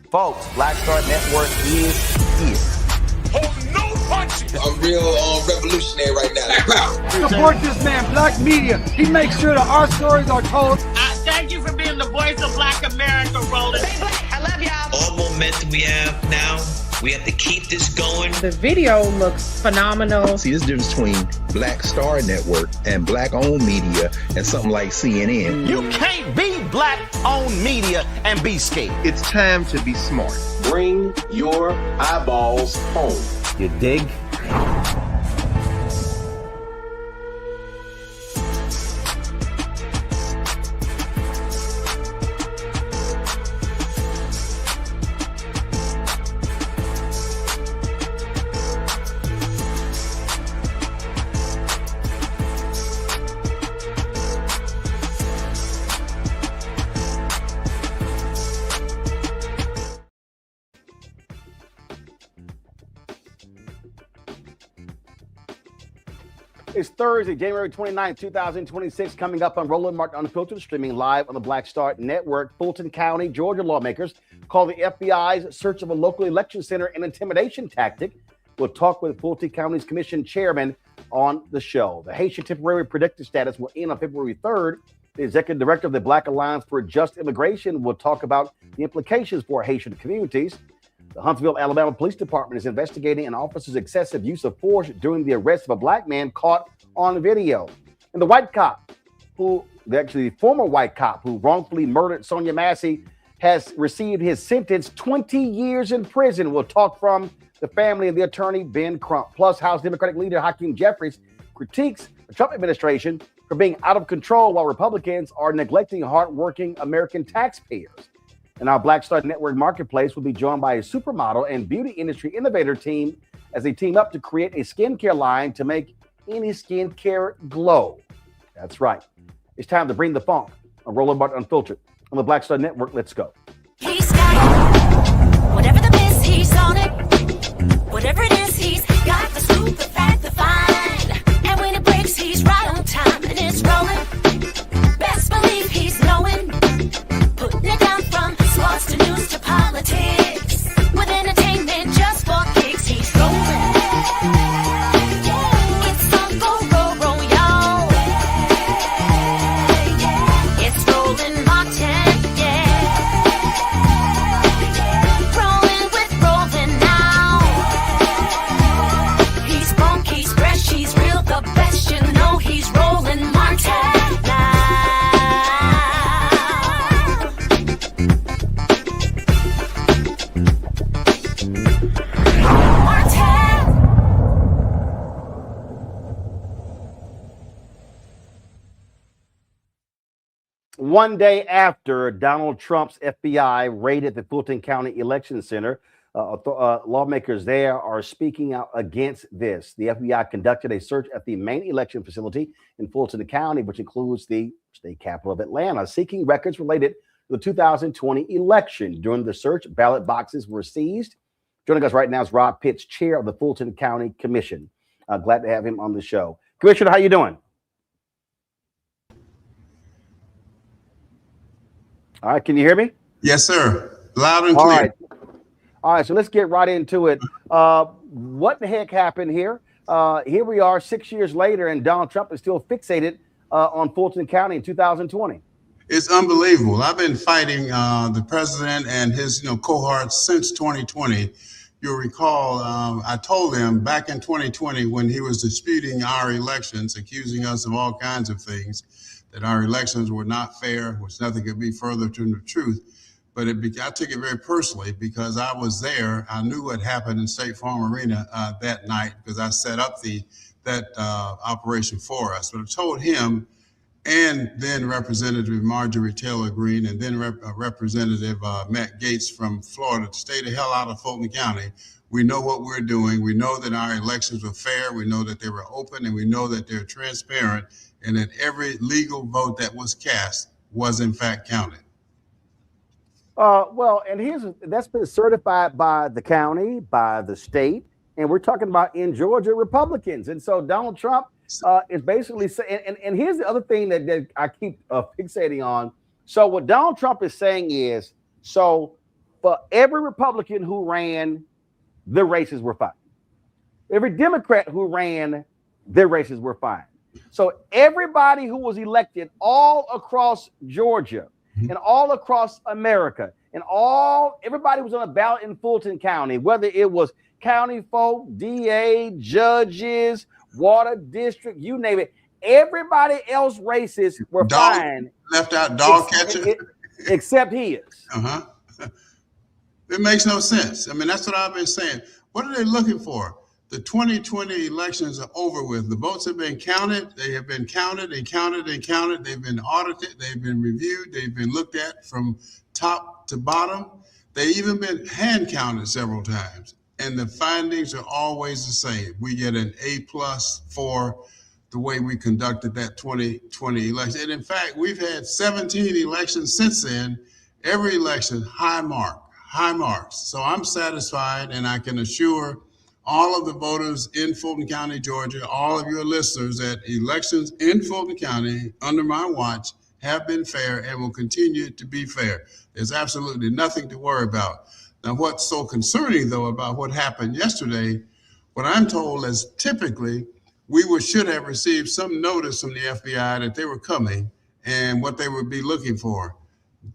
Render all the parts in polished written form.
Folks, Black Star Network is here. Oh, no punches! I'm real revolutionary right now. Support this man, Black Media. He makes sure that our stories are told. Thank you for being the voice of Black America, Roland. Stay black. I love y'all. All momentum we have now, we have to keep this going. The video looks phenomenal. See, this difference between Black Star Network and Black-owned media and something like CNN. You can't be Black-owned media and be scared. It's time to be smart. Bring your eyeballs home. You dig? It's Thursday, January 29th, 2026, coming up on Roland Martin Unfiltered, streaming live on the Black Star Network. Fulton County, Georgia lawmakers call the FBI's search of a local election center an intimidation tactic. We'll talk with Fulton County's commission chairman on the show. The Haitian temporary protected status will end on February 3rd. The executive director of the Black Alliance for Just Immigration will talk about the implications for Haitian communities. The Huntsville, Alabama Police Department is investigating an officer's excessive use of force during the arrest of a black man caught on video. And the white cop, the former white cop who wrongfully murdered Sonya Massey, has received his sentence 20 years in prison. We'll talk from the family and the attorney, Ben Crump. Plus, House Democratic Leader Hakeem Jeffries critiques the Trump administration for being out of control while Republicans are neglecting hardworking American taxpayers. And our Black Star Network Marketplace will be joined by a supermodel and beauty industry innovator team as they team up to create a skincare line to make any skincare glow. That's right. It's time to bring the funk on Roland Martin Unfiltered on the Black Star Network. Let's go. He's got whatever the miss, he's on it. Whatever it is, he's got the scoop, the fact, the find. And when it breaks, he's right on time and it's rolling. Best believe he's knowing. Putting it down from sports to news to politics. With entertainment just for kicks, he's rolling. It's on go, roll, y'all. It's Roland Martin, yeah. Rolling with Roland now. He's funk, he's fresh, he's real, the best, you know he's Roland Martin. One day after Donald Trump's FBI raided the Fulton County Election Center, lawmakers there are speaking out against this. The FBI conducted a search at the main election facility in Fulton County, which includes the state capital of Atlanta, seeking records related to the 2020 election. During the search, ballot boxes were seized. Joining us right now is Rob Pitts, chair of the Fulton County Commission. Glad to have him on the show. Commissioner, how you doing? All right, can you hear me? Yes, sir. Loud and clear. All right, so let's get right into it. What the heck happened here? Here we are 6 years later, and Donald Trump is still fixated on Fulton County in 2020. It's unbelievable. I've been fighting the president and his cohorts since 2020. You'll recall, I told him back in 2020 when he was disputing our elections, accusing us of all kinds of things, that our elections were not fair, which nothing could be further from the truth. But I took it very personally because I was there. I knew what happened in State Farm Arena that night because I set up that operation for us. But I told him and then Representative Marjorie Taylor Greene and then Representative Matt Gaetz from Florida to stay the hell out of Fulton County. We know what we're doing. We know that our elections were fair. We know that they were open, and we know that they're transparent, and that every legal vote that was cast was in fact counted. Well, and that's been certified by the county, by the state, and we're talking about in Georgia Republicans. And so Donald Trump is basically saying, and here's the other thing that I keep fixating on. So what Donald Trump is saying is, so for every Republican who ran, the races were fine. Every Democrat who ran, their races were fine. So everybody who was elected all across Georgia and all across America and everybody was on a ballot in Fulton County, whether it was county folk, DA, judges, water district, you name it. Everybody else races were fine. Left out dog catcher. Except his. It makes no sense. I mean, that's what I've been saying. What are they looking for? The 2020 elections are over with. The votes have been counted. They have been counted and counted and counted. They've been audited. They've been reviewed. They've been looked at from top to bottom. They've even been hand counted several times. And the findings are always the same. We get an A+ for the way we conducted that 2020 election. And in fact, we've had 17 elections since then. Every election, high marks. So I'm satisfied, and I can assure all of the voters in Fulton County, Georgia, all of your listeners, that elections in Fulton County under my watch have been fair and will continue to be fair. There's absolutely nothing to worry about. Now, what's so concerning, though, about what happened yesterday, what I'm told is typically we should have received some notice from the FBI that they were coming and what they would be looking for.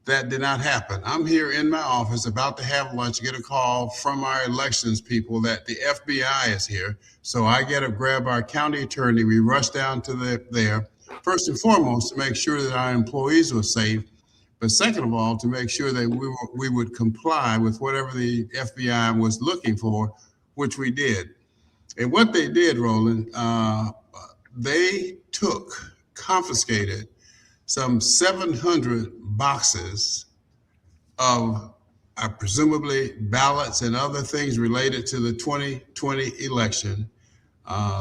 That did not happen. I'm here in my office about to have lunch, get a call from our elections people that the FBI is here. So I grab our county attorney. We rush down to there, first and foremost, to make sure that our employees were safe. But second of all, to make sure that we would comply with whatever the FBI was looking for, which we did. And what they did, Roland, they confiscated some 700 boxes of presumably ballots and other things related to the 2020 election,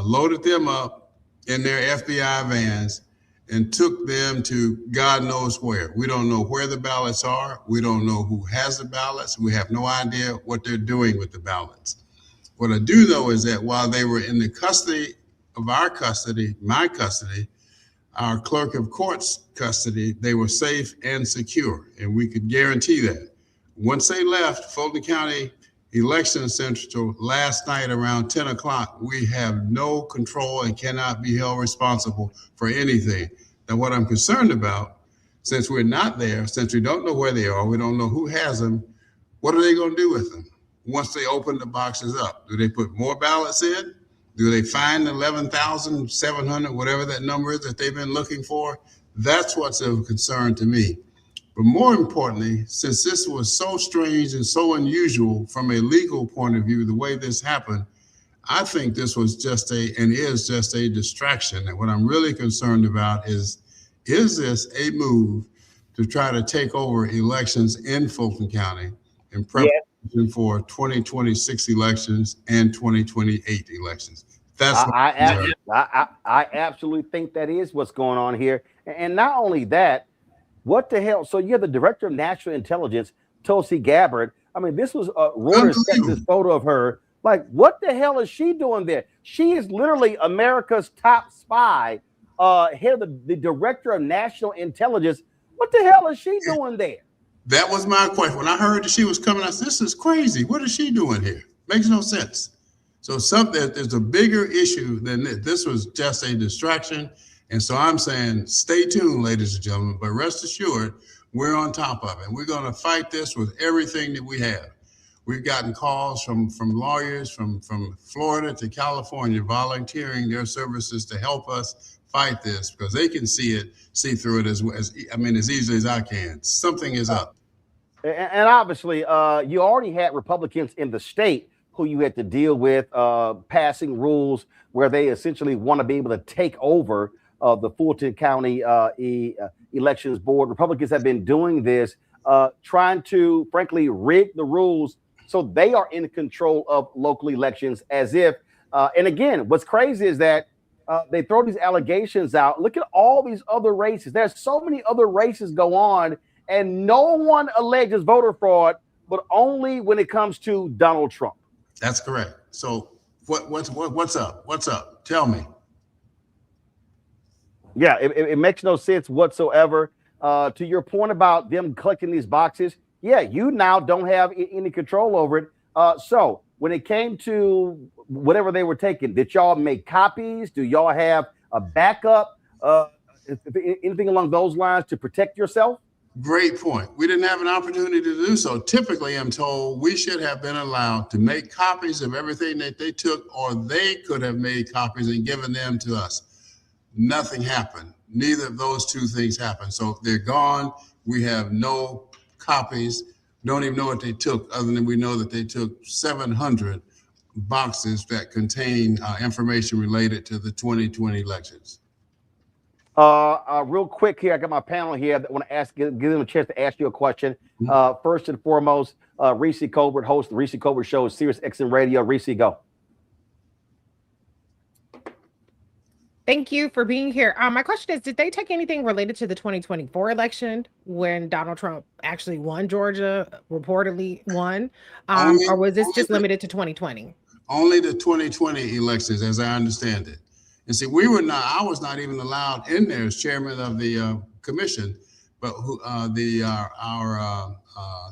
loaded them up in their FBI vans and took them to God knows where. We don't know where the ballots are. We don't know who has the ballots. We have no idea what they're doing with the ballots. What I do know is that while they were in the custody of my custody, our clerk of court's custody, they were safe and secure, and we could guarantee that. Once they left Fulton County Election Center last night around 10 o'clock, we have no control and cannot be held responsible for anything. Now, what I'm concerned about, since we're not there, since we don't know where they are, we don't know who has them, what are they going to do with them once they open the boxes up? Do they put more ballots in? Do they find 11,700, whatever that number is that they've been looking for? That's what's of concern to me. But more importantly, since this was so strange and so unusual from a legal point of view, the way this happened, I think this was is just a distraction. And what I'm really concerned about is this a move to try to take over elections in Fulton County in preparation for 2026 elections and 2028 elections? That's I absolutely think that is what's going on here. And not only that, what the hell? So you have the Director of National Intelligence, Tulsi Gabbard. I mean, this was Reuters sent this photo of her. Like, what the hell is she doing there? She is literally America's top spy, head of the Director of National Intelligence. What the hell is she doing there? That was my question. When I heard that she was coming, I said, this is crazy. What is she doing here? Makes no sense. So there's a bigger issue than this. This was just a distraction. And so I'm saying, stay tuned, ladies and gentlemen, but rest assured, we're on top of it. We're going to fight this with everything that we have. We've gotten calls from lawyers from Florida to California volunteering their services to help us fight this because they can see through it as easily as I can. Something is up. And obviously, you already had Republicans in the state who you had to deal with passing rules where they essentially want to be able to take over the Fulton County Elections Board. Republicans have been doing this, trying to, frankly, rig the rules so they are in control of local elections as if, and again, what's crazy is that they throw these allegations out. Look at all these other races. There's so many other races go on and no one alleges voter fraud, but only when it comes to Donald Trump. That's correct. So what's up? What's up? Tell me. Yeah, it makes no sense whatsoever. To your point about them collecting these boxes, yeah, you now don't have any control over it. So when it came to whatever they were taking, did y'all make copies? Do y'all have a backup? Anything along those lines to protect yourself? Great point. We didn't have an opportunity to do so. Typically, I'm told we should have been allowed to make copies of everything that they took, or they could have made copies and given them to us. Nothing happened. Neither of those two things happened. So they're gone. We have no copies. Don't even know what they took, other than we know that they took 700 boxes that contain information related to the 2020 elections. Real quick here, I got my panel here that want to ask, give them a chance to ask you a question. First and foremost, Reese Colbert, host of the Reese Colbert Show, Sirius XM Radio. Reese, go. Thank you for being here. My question is, did they take anything related to the 2024 election when Donald Trump actually won Georgia, reportedly won, or was this just limited to 2020? Only the 2020 elections, as I understand it. And see, I was not even allowed in there as chairman of the commission, but our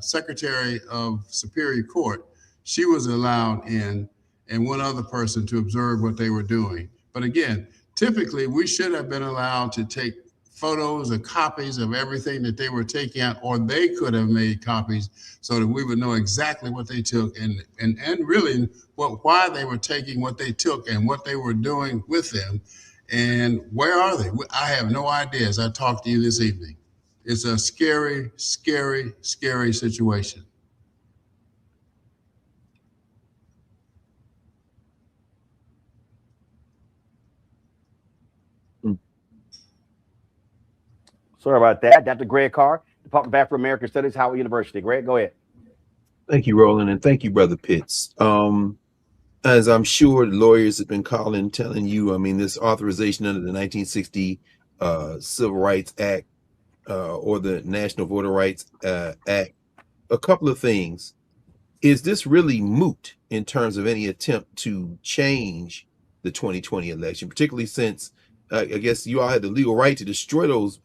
Secretary of Superior Court, she was allowed in, and one other person to observe what they were doing. But again, typically we should have been allowed to take photos or copies of everything that they were taking out, or they could have made copies so that we would know exactly what they took and really why they were taking what they took and what they were doing with them. And where are they? I have no idea as I talk to you this evening. It's a scary, scary, scary situation. Sorry about that. Dr. Greg Carr, Department of Afro-American Studies, Howard University. Greg, go ahead. Thank you, Roland, and thank you, Brother Pitts. As I'm sure the lawyers have been calling, telling you, I mean, this authorization under the 1960 Civil Rights Act or the National Voter Rights Act, a couple of things. Is this really moot in terms of any attempt to change the 2020 election, particularly since I guess you all had the legal right to destroy those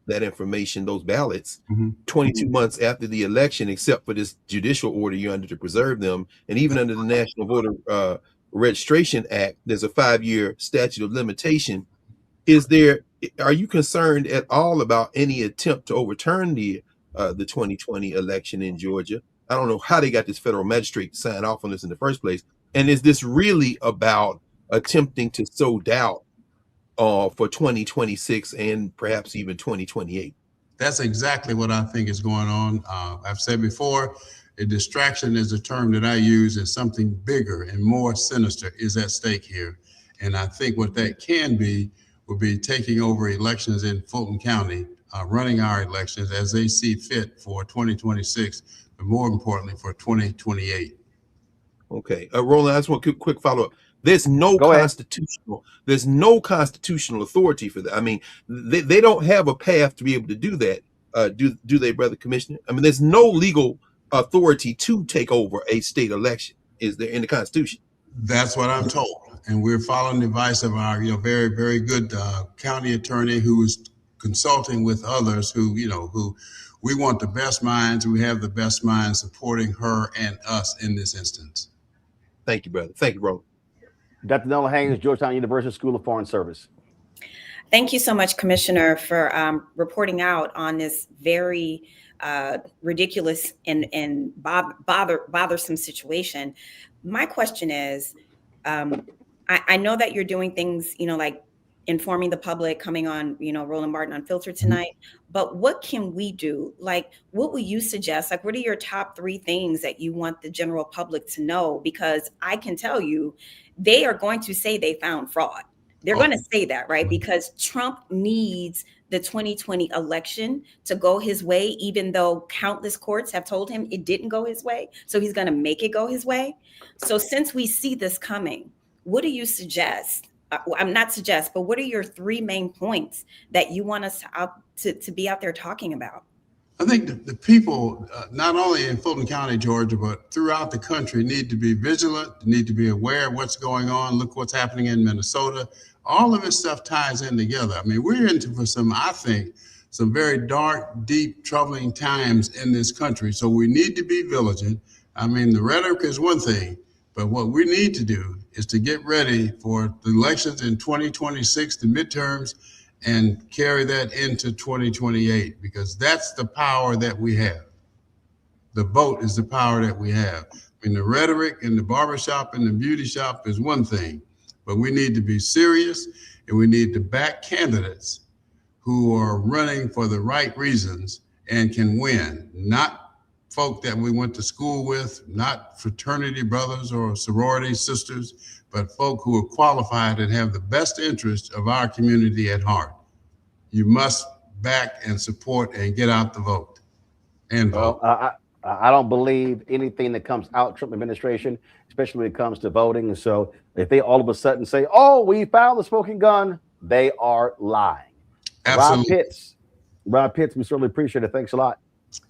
that information, those ballots, 22 months after the election, except for this judicial order you're under to preserve them. And even under the National Voter Registration Act, there's a 5-year statute of limitation. Are you concerned at all about any attempt to overturn the 2020 election in Georgia? I don't know how they got this federal magistrate to sign off on this in the first place. And is this really about attempting to sow doubt for 2026 and perhaps even 2028? That's exactly what I think is going on. I've said before, a distraction is a term that I use, and something bigger and more sinister is at stake here. And I think what that can be would be taking over elections in Fulton County, running our elections as they see fit for 2026, but more importantly for 2028. Okay, Roland, I just want a quick follow-up. There's no constitutional authority for that. I mean, they don't have a path to be able to do that. Do they, Brother Commissioner? I mean, there's no legal authority to take over a state election. Is there in the Constitution? That's what I'm told. And we're following the advice of our, very, very good county attorney who is consulting with others who we want the best minds. We have the best minds supporting her and us in this instance. Thank you, brother. Thank you, Roland. Dr. Nola Haynes, Georgetown University School of Foreign Service. Thank you so much, Commissioner, for reporting out on this very ridiculous and bothersome situation. My question is, I know that you're doing things, like informing the public, coming on, Roland Martin Unfiltered tonight, but what can we do? Like, what will you suggest? Like, what are your top 3 things that you want the general public to know? Because I can tell you, they are going to say they found fraud. They're going to say that, right? Because Trump needs the 2020 election to go his way, even though countless courts have told him it didn't go his way. So he's going to make it go his way. So since we see this coming, what do you suggest? I'm not suggest, but what are your 3 main points that you want us to be out there talking about? I think the people, not only in Fulton County, Georgia, but throughout the country, need to be vigilant, need to be aware of what's going on. Look what's happening in Minnesota. All of this stuff ties in together. I mean, we're into for some some very dark, deep, troubling times in this country. So we need to be vigilant. I mean, the rhetoric is one thing, but what we need to do is to get ready for the elections in 2026, the midterms, and carry that into 2028, because that's the power that we have. The vote is the power that we have. I mean, the rhetoric in the barbershop and the beauty shop is one thing, but we need to be serious, and we need to back candidates who are running for the right reasons and can win, not folk that we went to school with, not fraternity brothers or sorority sisters, but folk who are qualified and have the best interest of our community at heart. You must back and support and get out the vote and vote. Well, I don't believe anything that comes out Trump administration, especially when it comes to voting. And so if they all of a sudden say, oh, we found the smoking gun, they are lying. Absolutely. Rob Pitts, we certainly appreciate it. Thanks a lot.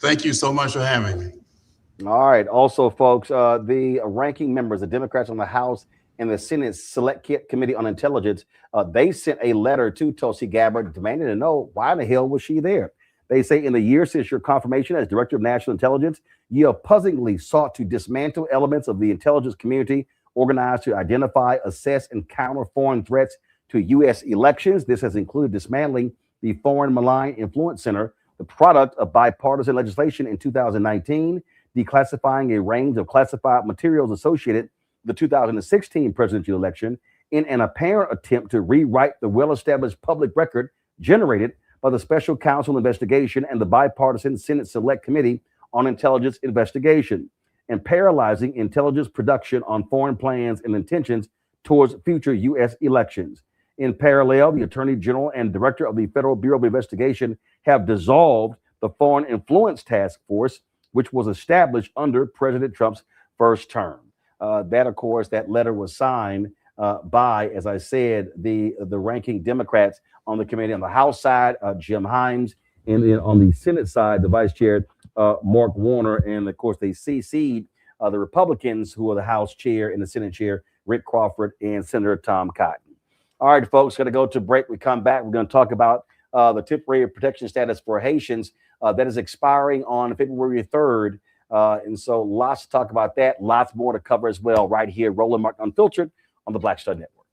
Thank you so much for having me. All right. Also, folks, the ranking members, the Democrats on the House and the Senate Select Committee on Intelligence, they sent a letter to Tulsi Gabbard demanding to know why the hell was she there. They say in the year since your confirmation as Director of National Intelligence, you have puzzlingly sought to dismantle elements of the intelligence community organized to identify, assess, and counter foreign threats to U.S. elections. This has included dismantling the Foreign Malign Influence Center, the product of bipartisan legislation in 2019, declassifying a range of classified materials associated with the 2016 presidential election in an apparent attempt to rewrite the well-established public record generated by the Special Counsel Investigation and the bipartisan Senate Select Committee on Intelligence Investigation, and paralyzing intelligence production on foreign plans and intentions towards future U.S. elections. In parallel, the Attorney General and Director of the Federal Bureau of Investigation have dissolved the Foreign Influence Task Force, which was established under President Trump's first term. That, of course, that letter was signed by, as I said, the ranking Democrats on the committee. On the House side, Jim Himes, and then on the Senate side, the Vice Chair, Mark Warner, and of course, they CC'd the Republicans, who are the House Chair and the Senate Chair, Rick Crawford and Senator Tom Cotton. All right, folks, got to go to break. We come back. We're going to talk about the temporary protection status for Haitians that is expiring on February 3rd. And so lots to talk about that. Lots more to cover as well right here. Roland Martin Unfiltered on the Black Star Network.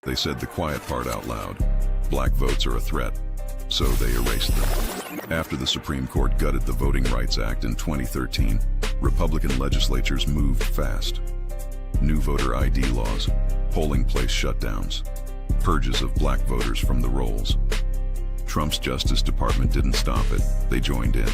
They said the quiet part out loud. Black votes are a threat, so they erased them. After the Supreme Court gutted the Voting Rights Act in 2013, Republican legislatures moved fast. New voter ID laws, polling place shutdowns, purges of black voters from the rolls. Trump's Justice Department didn't stop it, they joined in.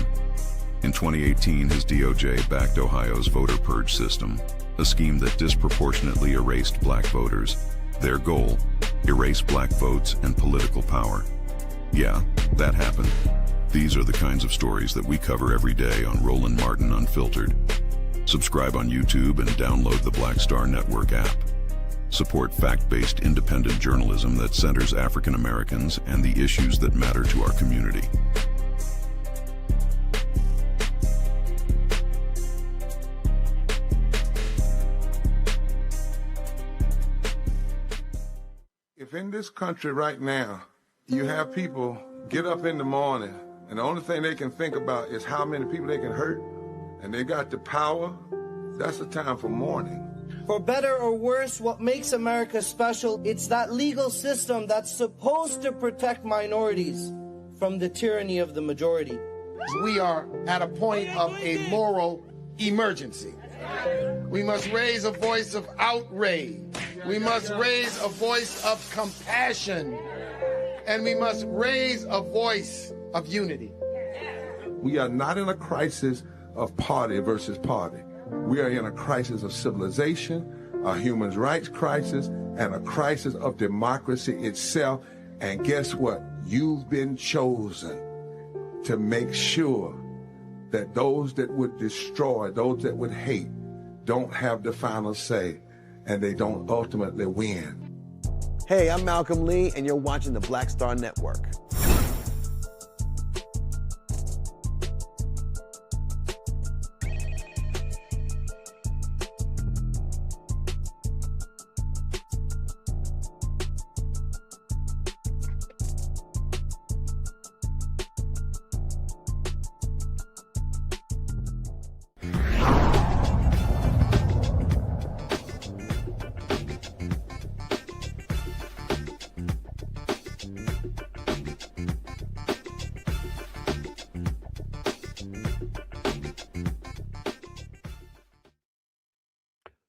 In 2018, his DOJ backed Ohio's voter purge system, a scheme that disproportionately erased black voters. Their goal, erase black votes and political power. Yeah, that happened. These are the kinds of stories that we cover every day on Roland Martin Unfiltered. Subscribe on YouTube and download the Black Star Network app. Support fact-based independent journalism that centers African Americans and the issues that matter to our community. If in this country right now, you have people get up in the morning and the only thing they can think about is how many people they can hurt, and they got the power, that's the time for mourning. For better or worse, what makes America special, it's that legal system that's supposed to protect minorities from the tyranny of the majority. We are at a point of a moral emergency. We must raise a voice of outrage. We must raise a voice of compassion. And we must raise a voice of unity. We are not in a crisis of party versus party. We are in a crisis of civilization, a human rights crisis, and a crisis of democracy itself. And guess what? You've been chosen to make sure that those that would destroy, those that would hate, don't have the final say, and they don't ultimately win. Hey, I'm Malcolm Lee, and you're watching the Black Star Network.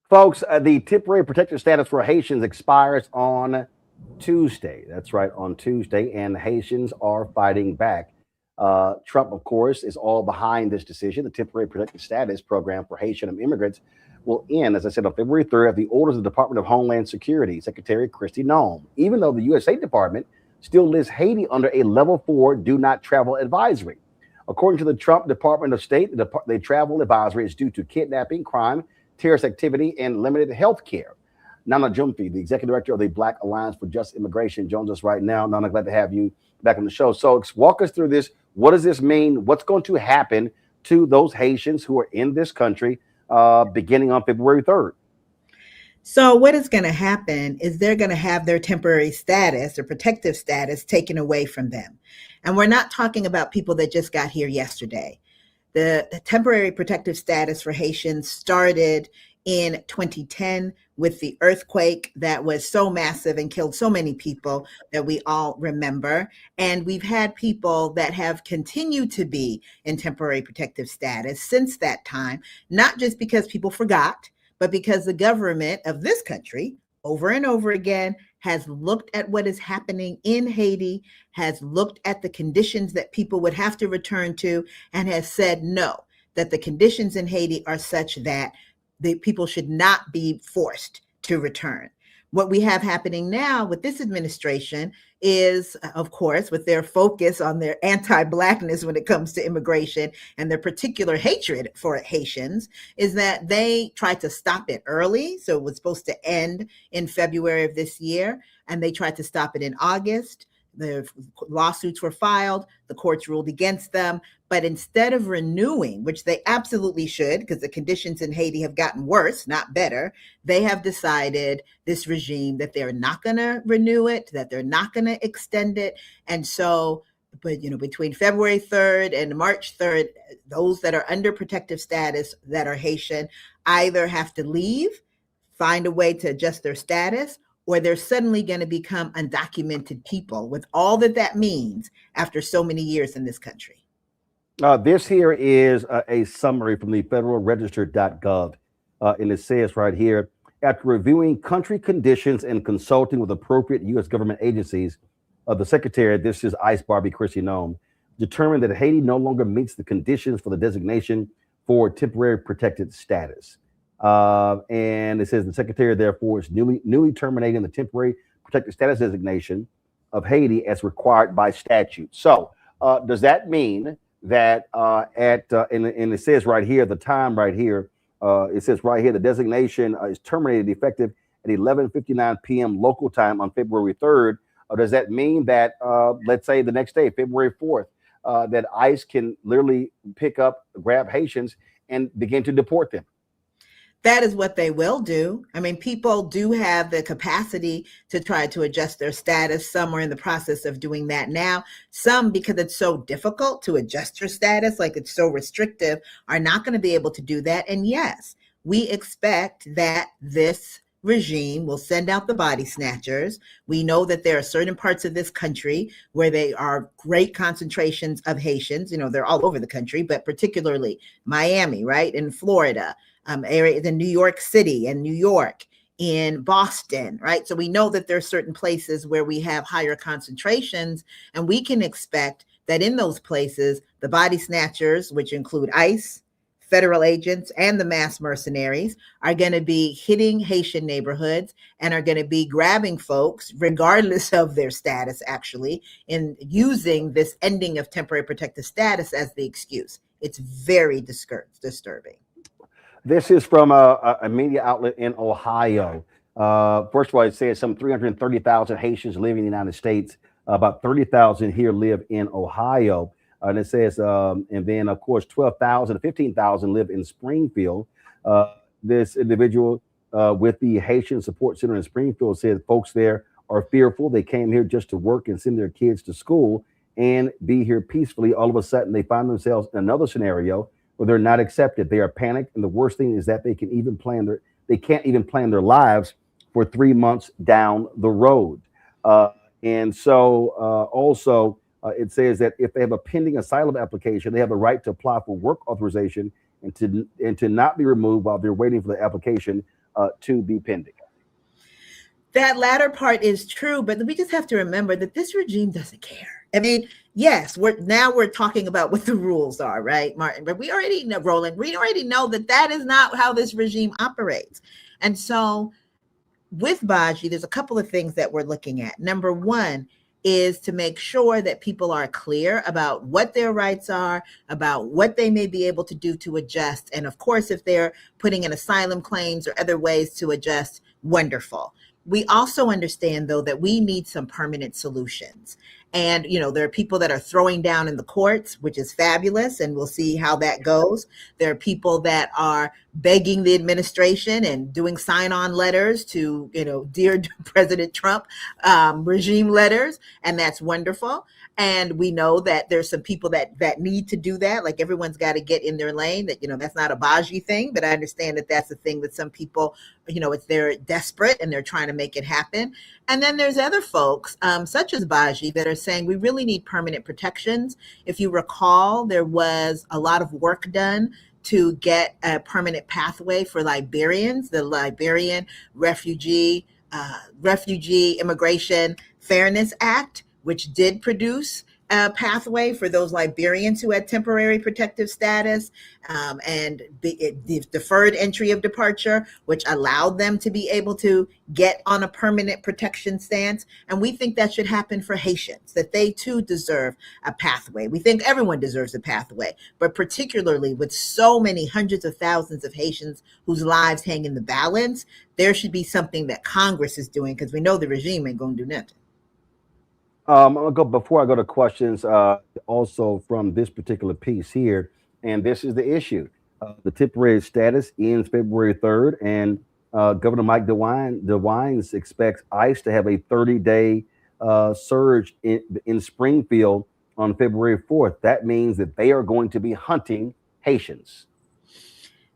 Folks, the temporary protected status for Haitians expires on Tuesday. That's right, on Tuesday, and Haitians are fighting back. Trump, of course, is all behind this decision. The temporary protected status program for Haitian immigrants will end, as I said, on February 3rd at the orders of the Department of Homeland Security, Secretary Kristi Noem, even though the U.S. State Department still lists Haiti under a level 4 do not travel advisory. According to the Trump Department of State, the travel advisory is due to kidnapping, crime, terrorist activity, and limited health care. Nana Jumfi, the executive director of the Black Alliance for Just Immigration, joins us right now. Nana, glad to have you back on the show. So walk us through this. What does this mean? What's going to happen to those Haitians who are in this country beginning on February 3rd? So what is going to happen is they're going to have their temporary status or protective status taken away from them. And we're not talking about people that just got here yesterday. The temporary protective status for Haitians started in 2010 with the earthquake that was so massive and killed so many people that we all remember. And we've had people that have continued to be in temporary protective status since that time, not just because people forgot, but because the government of this country over and over again has looked at what is happening in Haiti, has looked at the conditions that people would have to return to, and has said no, that the conditions in Haiti are such that the people should not be forced to return. What we have happening now with this administration is, of course, with their focus on their anti-Blackness when it comes to immigration and their particular hatred for Haitians, is that they tried to stop it early. So it was supposed to end in February of this year, and they tried to stop it in August. The lawsuits were filed, the courts ruled against them, but instead of renewing, which they absolutely should, because the conditions in Haiti have gotten worse, not better, they have decided, this regime, that they're not going to renew it, that they're not going to extend it. And so, but between February 3rd and March 3rd, those that are under protective status that are Haitian either have to leave, find a way to adjust their status, or they're suddenly going to become undocumented people with all that means after so many years in this country. This here is a summary from the federalregister.gov, and it says right here, after reviewing country conditions and consulting with appropriate U.S. government agencies, the Secretary, this is ICE Barbie Kristi Noem, determined that Haiti no longer meets the conditions for the designation for temporary protected status. And it says the Secretary, therefore, is newly terminating the temporary protected status designation of Haiti as required by statute. So does that mean that and it says right here, the time right here, it says right here, the designation is terminated effective at 11:59 p.m. local time on February 3rd. Does that mean that, let's say the next day, February 4th, that ICE can literally grab Haitians and begin to deport them? That is what they will do. I mean, people do have the capacity to try to adjust their status. Some are in the process of doing that now. Some, because it's so difficult to adjust your status, like it's so restrictive, are not going to be able to do that. And yes, we expect that this regime will send out the body snatchers. We know that there are certain parts of this country where they are great concentrations of Haitians. They're all over the country, but particularly Miami, right? In Florida, areas in New York City and New York, in Boston, right? So we know that there are certain places where we have higher concentrations, and we can expect that in those places, the body snatchers, which include ICE, federal agents, and the mass mercenaries, are going to be hitting Haitian neighborhoods and are going to be grabbing folks, regardless of their status, actually, in using this ending of temporary protected status as the excuse. It's very disturbing. This is from a media outlet in Ohio. First of all, it says some 330,000 Haitians live in the United States. About 30,000 here live in Ohio. And it says, and then, of course, 12,000 to 15,000 live in Springfield. This individual with the Haitian Support Center in Springfield said folks there are fearful. They came here just to work and send their kids to school and be here peacefully. All of a sudden, they find themselves in another scenario where they're not accepted. They are panicked, and the worst thing is that they can't even plan their lives for 3 months down the road. And so also it says that if they have a pending asylum application, they have the right to apply for work authorization and to not be removed while they're waiting for the application to be pending. That latter part is true, but we just have to remember that this regime doesn't care. I mean, yes, we're talking about what the rules are, right, Martin? But we already know, Roland, we already know that is not how this regime operates. And so with Baji, there's a couple of things that we're looking at. Number one is to make sure that people are clear about what their rights are, about what they may be able to do to adjust. And of course, if they're putting in asylum claims or other ways to adjust, wonderful. We also understand, though, that we need some permanent solutions. And, there are people that are throwing down in the courts, which is fabulous, and we'll see how that goes. There are people that are begging the administration and doing sign-on letters to, dear President Trump regime letters, and that's wonderful. And we know that there's some people that need to do that. Like, everyone's got to get in their lane. That, that's not a Baji thing, but I understand that that's the thing that some people, they're desperate and they're trying to make it happen. And then there's other folks, such as Baji, that are saying we really need permanent protections. If you recall, there was a lot of work done to get a permanent pathway for Liberians, the Liberian Refugee Immigration Fairness Act, which did produce a pathway for those Liberians who had temporary protective status and the deferred entry of departure, which allowed them to be able to get on a permanent protection stance. And we think that should happen for Haitians, that they too deserve a pathway. We think everyone deserves a pathway, but particularly with so many hundreds of thousands of Haitians whose lives hang in the balance, there should be something that Congress is doing, because we know the regime ain't going to do nothing. I'm gonna go before I go to questions. Also from this particular piece here, and this is the issue: the temporary status ends February 3rd, and Governor Mike DeWine expects ICE to have a 30-day surge in Springfield on February 4th. That means that they are going to be hunting Haitians.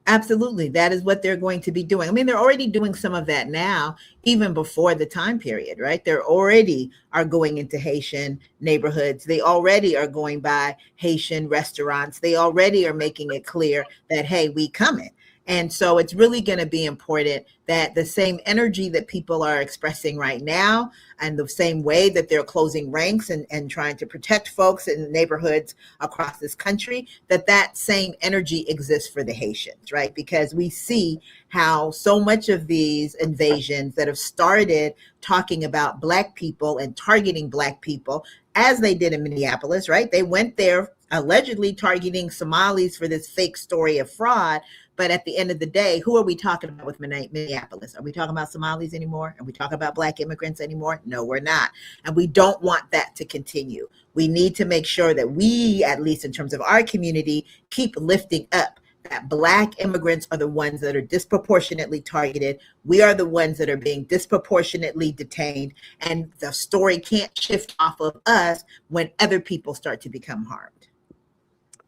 Absolutely. That is what they're going to be doing. I mean, they're already doing some of that now, even before the time period, right? They're already are going into Haitian neighborhoods. They already are going by Haitian restaurants. They already are making it clear that, hey, we coming. And so it's really going to be important that the same energy that people are expressing right now, and the same way that they're closing ranks and trying to protect folks in neighborhoods across this country, that same energy exists for the Haitians, right? Because we see how so much of these invasions that have started talking about Black people and targeting Black people, as they did in Minneapolis, right? They went there allegedly targeting Somalis for this fake story of fraud. But at the end of the day, who are we talking about with Minneapolis? Are we talking about Somalis anymore? Are we talking about Black immigrants anymore? No, we're not. And we don't want that to continue. We need to make sure that we, at least in terms of our community, keep lifting up that Black immigrants are the ones that are disproportionately targeted. We are the ones that are being disproportionately detained. And the story can't shift off of us when other people start to become harmed.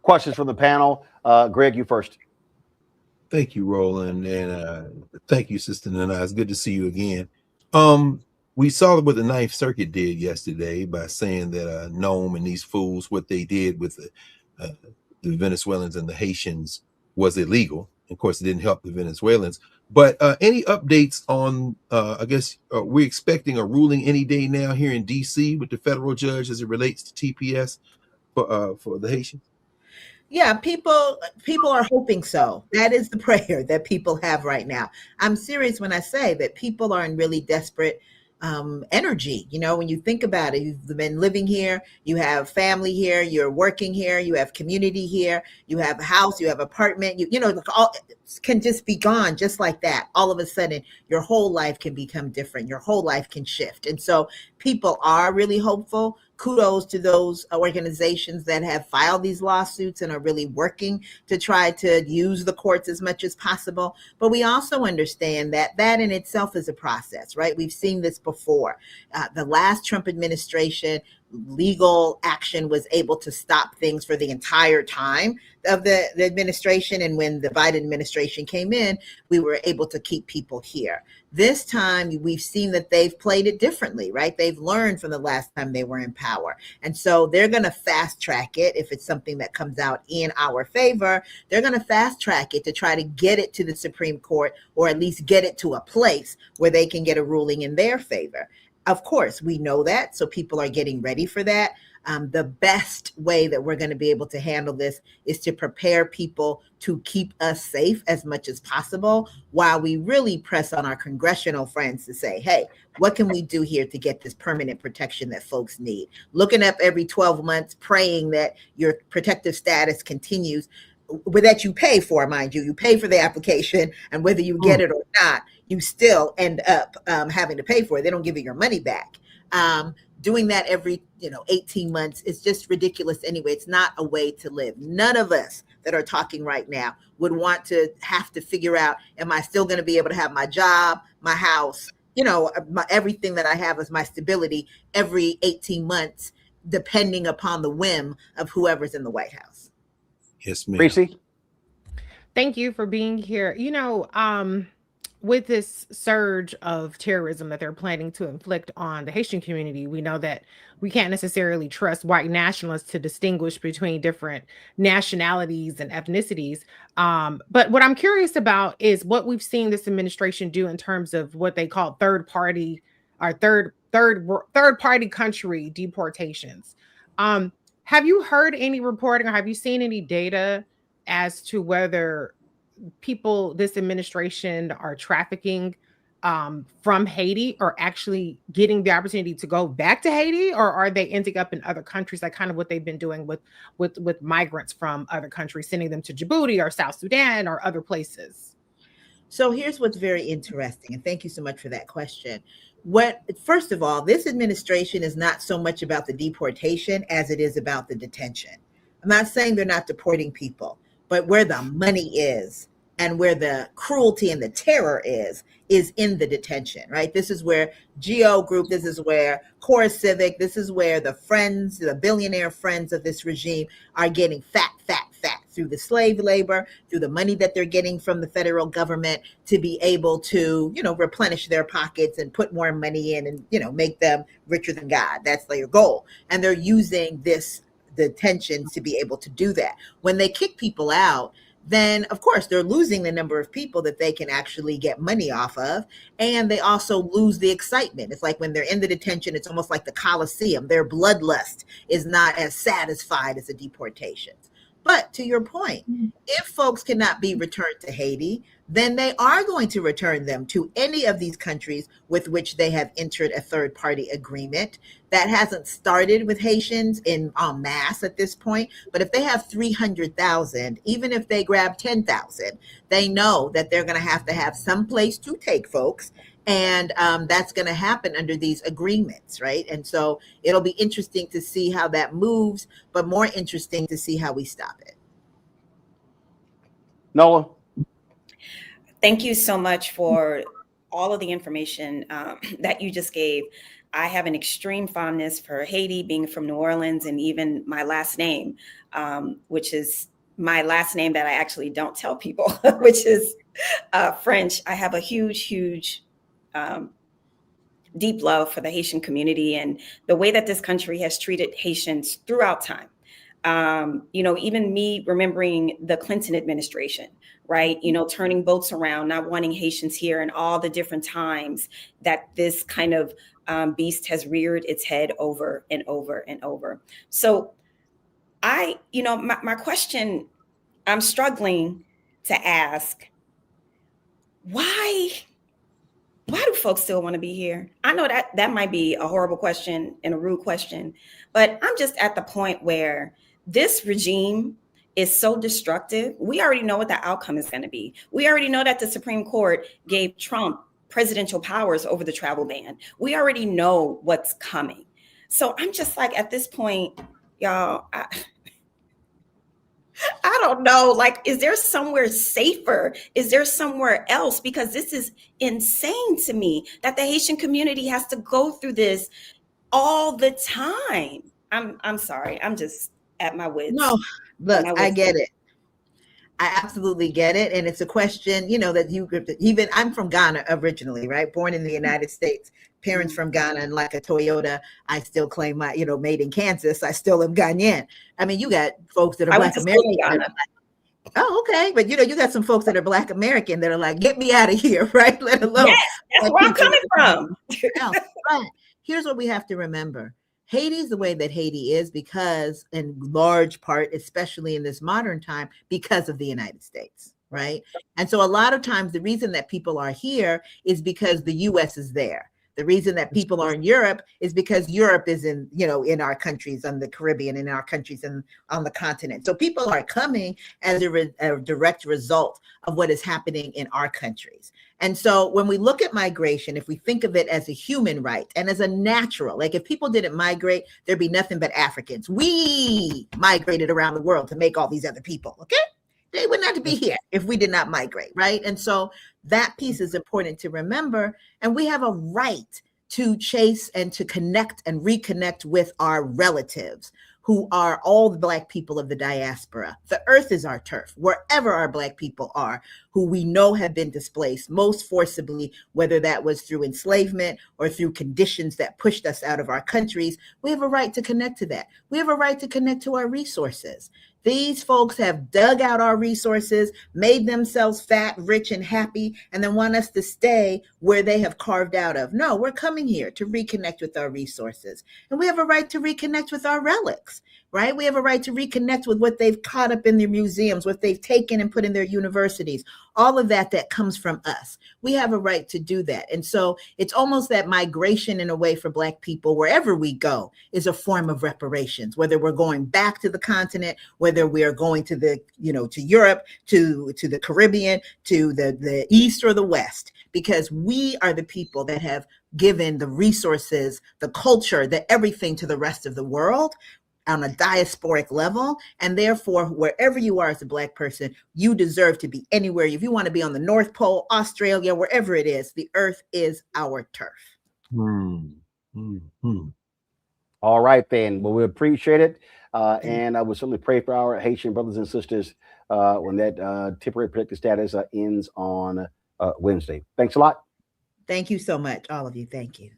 Questions from the panel. Greg, you first. Thank you, Roland, and thank you, Sister Nana. It's good to see you again. We saw what the Ninth Circuit did yesterday by saying that Nome and these fools, what they did with the Venezuelans and the Haitians was illegal. Of course, it didn't help the Venezuelans. But any updates on, I guess, we're expecting a ruling any day now here in D.C. with the federal judge as it relates to TPS for the Haitians? Yeah, people are hoping so. That is the prayer that people have right now. I'm serious when I say that people are in really desperate energy. You know, when you think about it, you've been living here, you have family here, you're working here, you have community here, you have a house, you have apartment, you know, all can just be gone just like that. All of a sudden, your whole life can become different. Your whole life can shift. And so people are really hopeful. Kudos to those organizations that have filed these lawsuits and are really working to try to use the courts as much as possible. But we also understand that that in itself is a process, right? We've seen this before. The last Trump administration legal action was able to stop things for the entire time of the administration. And when the Biden administration came in, we were able to keep people here. This time, we've seen that they've played it differently, right? They've learned from the last time they were in power. And so they're going to fast track it. If it's something that comes out in our favor, they're going to fast track it to try to get it to the Supreme Court, or at least get it to a place where they can get a ruling in their favor. Of course, we know that, so people are getting ready for that. The best way that we're going to be able to handle this is to prepare people to keep us safe as much as possible, while we really press on our congressional friends to say, hey, what can we do here to get this permanent protection that folks need? Looking up every 12 months, praying that your protective status continues, that you pay for, mind you. You pay for the application, and whether you get it or not, you still end up having to pay for it. They don't give you your money back. Doing that every 18 months is just ridiculous anyway. It's not a way to live. None of us that are talking right now would want to have to figure out, am I still going to be able to have my job, my house, everything that I have as my stability every 18 months, depending upon the whim of whoever's in the White House. Yes, ma'am. Gracie? Thank you for being here. With this surge of terrorism that they're planning to inflict on the Haitian community, we know that we can't necessarily trust white nationalists to distinguish between different nationalities and ethnicities. But what I'm curious about is what we've seen this administration do in terms of what they call third party country deportations. Have you heard any reporting, or have you seen any data as to whether people this administration are trafficking from Haiti are actually getting the opportunity to go back to Haiti, or are they ending up in other countries, like kind of what they've been doing with migrants from other countries, sending them to Djibouti or South Sudan or other places? So here's what's very interesting, and thank you so much for that question. First of all, this administration is not so much about the deportation as it is about the detention. I'm not saying they're not deporting people, but where the money is and where the cruelty and the terror is in the detention, right? This is where Geo Group, this is where Core Civic, this is where the billionaire friends of this regime are getting fat through the slave labor, through the money that they're getting from the federal government to be able to, replenish their pockets and put more money in and, make them richer than God. That's their goal. And they're using this detention to be able to do that. When they kick people out, then of course they're losing the number of people that they can actually get money off of. And they also lose the excitement. It's like when they're in the detention, it's almost like the Coliseum. Their bloodlust is not as satisfied as the deportations. But to your point, if folks cannot be returned to Haiti, then they are going to return them to any of these countries with which they have entered a third-party agreement. That hasn't started with Haitians en masse at this point, but if they have 300,000, even if they grab 10,000, they know that they're going to have some place to take folks. And that's going to happen under these agreements, right? And so it'll be interesting to see how that moves, but more interesting to see how we stop it. Nola? Thank you so much for all of the information that you just gave. I have an extreme fondness for Haiti, being from New Orleans, and even my last name, which is my last name that I actually don't tell people, which is French. I have a huge deep love for the Haitian community and the way that this country has treated Haitians throughout time. Even me remembering the Clinton administration, right? Turning boats around, not wanting Haitians here, and all the different times that this kind of beast has reared its head over and over and over. So my question I'm struggling to ask, why do folks still want to be here? I know that might be a horrible question and a rude question, but I'm just at the point where this regime is so destructive. We already know what the outcome is going to be. We already know that the Supreme Court gave Trump presidential powers over the travel ban. We already know what's coming. So I'm just like, at this point, y'all, I don't know, like, is there somewhere safer? Is there somewhere else? Because this is insane to me that the Haitian community has to go through this all the time. I'm sorry. I'm just at my wits. No, look, I get it. I absolutely get it. And it's a question, that even I'm from Ghana originally, right? Born in the United States, parents from Ghana, and like a Toyota, I still claim my, made in Kansas. I still am Ghanaian. I mean, you got folks that are Black American. Oh, okay. But you got some folks that are Black American that are like, get me out of here, right? Let alone. Yes, that's where I'm coming from. But here's what we have to remember. Haiti's the way that Haiti is because, in large part, especially in this modern time, because of the United States, right? And so a lot of times the reason that people are here is because the US is there. The reason that people are in Europe is because Europe is in our countries, on the Caribbean, in our countries, and on the continent. So people are coming as a direct result of what is happening in our countries. And so when we look at migration, if we think of it as a human right and as a natural, like if people didn't migrate, there'd be nothing but Africans. We migrated around the world to make all these other people, okay? They would not be here if we did not migrate, right? And so that piece is important to remember. And we have a right to chase and to connect and reconnect with our relatives who are all the Black people of the diaspora. The earth is our turf. Wherever our Black people are, who we know have been displaced most forcibly, whether that was through enslavement or through conditions that pushed us out of our countries, we have a right to connect to that. We have a right to connect to our resources. These folks have dug out our resources, made themselves fat, rich, and happy, and then want us to stay where they have carved out of. No, we're coming here to reconnect with our resources. And we have a right to reconnect with our relics, right? We have a right to reconnect with what they've caught up in their museums, what they've taken and put in their universities, all of that comes from us. We have a right to do that. And so it's almost that migration in a way for Black people, wherever we go, is a form of reparations, whether we're going back to the continent, whether we are going to to Europe, to the Caribbean, to the East or the West, because we are the people that have given the resources, the culture, the everything to the rest of the world on a diasporic level. And therefore, wherever you are as a Black person, you deserve to be anywhere. If you want to be on the North Pole, Australia, wherever it is, the earth is our turf. All right, then. Well, we appreciate it. And I will certainly pray for our Haitian brothers and sisters when that temporary protected status ends on Wednesday. Thanks a lot. Thank you so much, all of you. Thank you.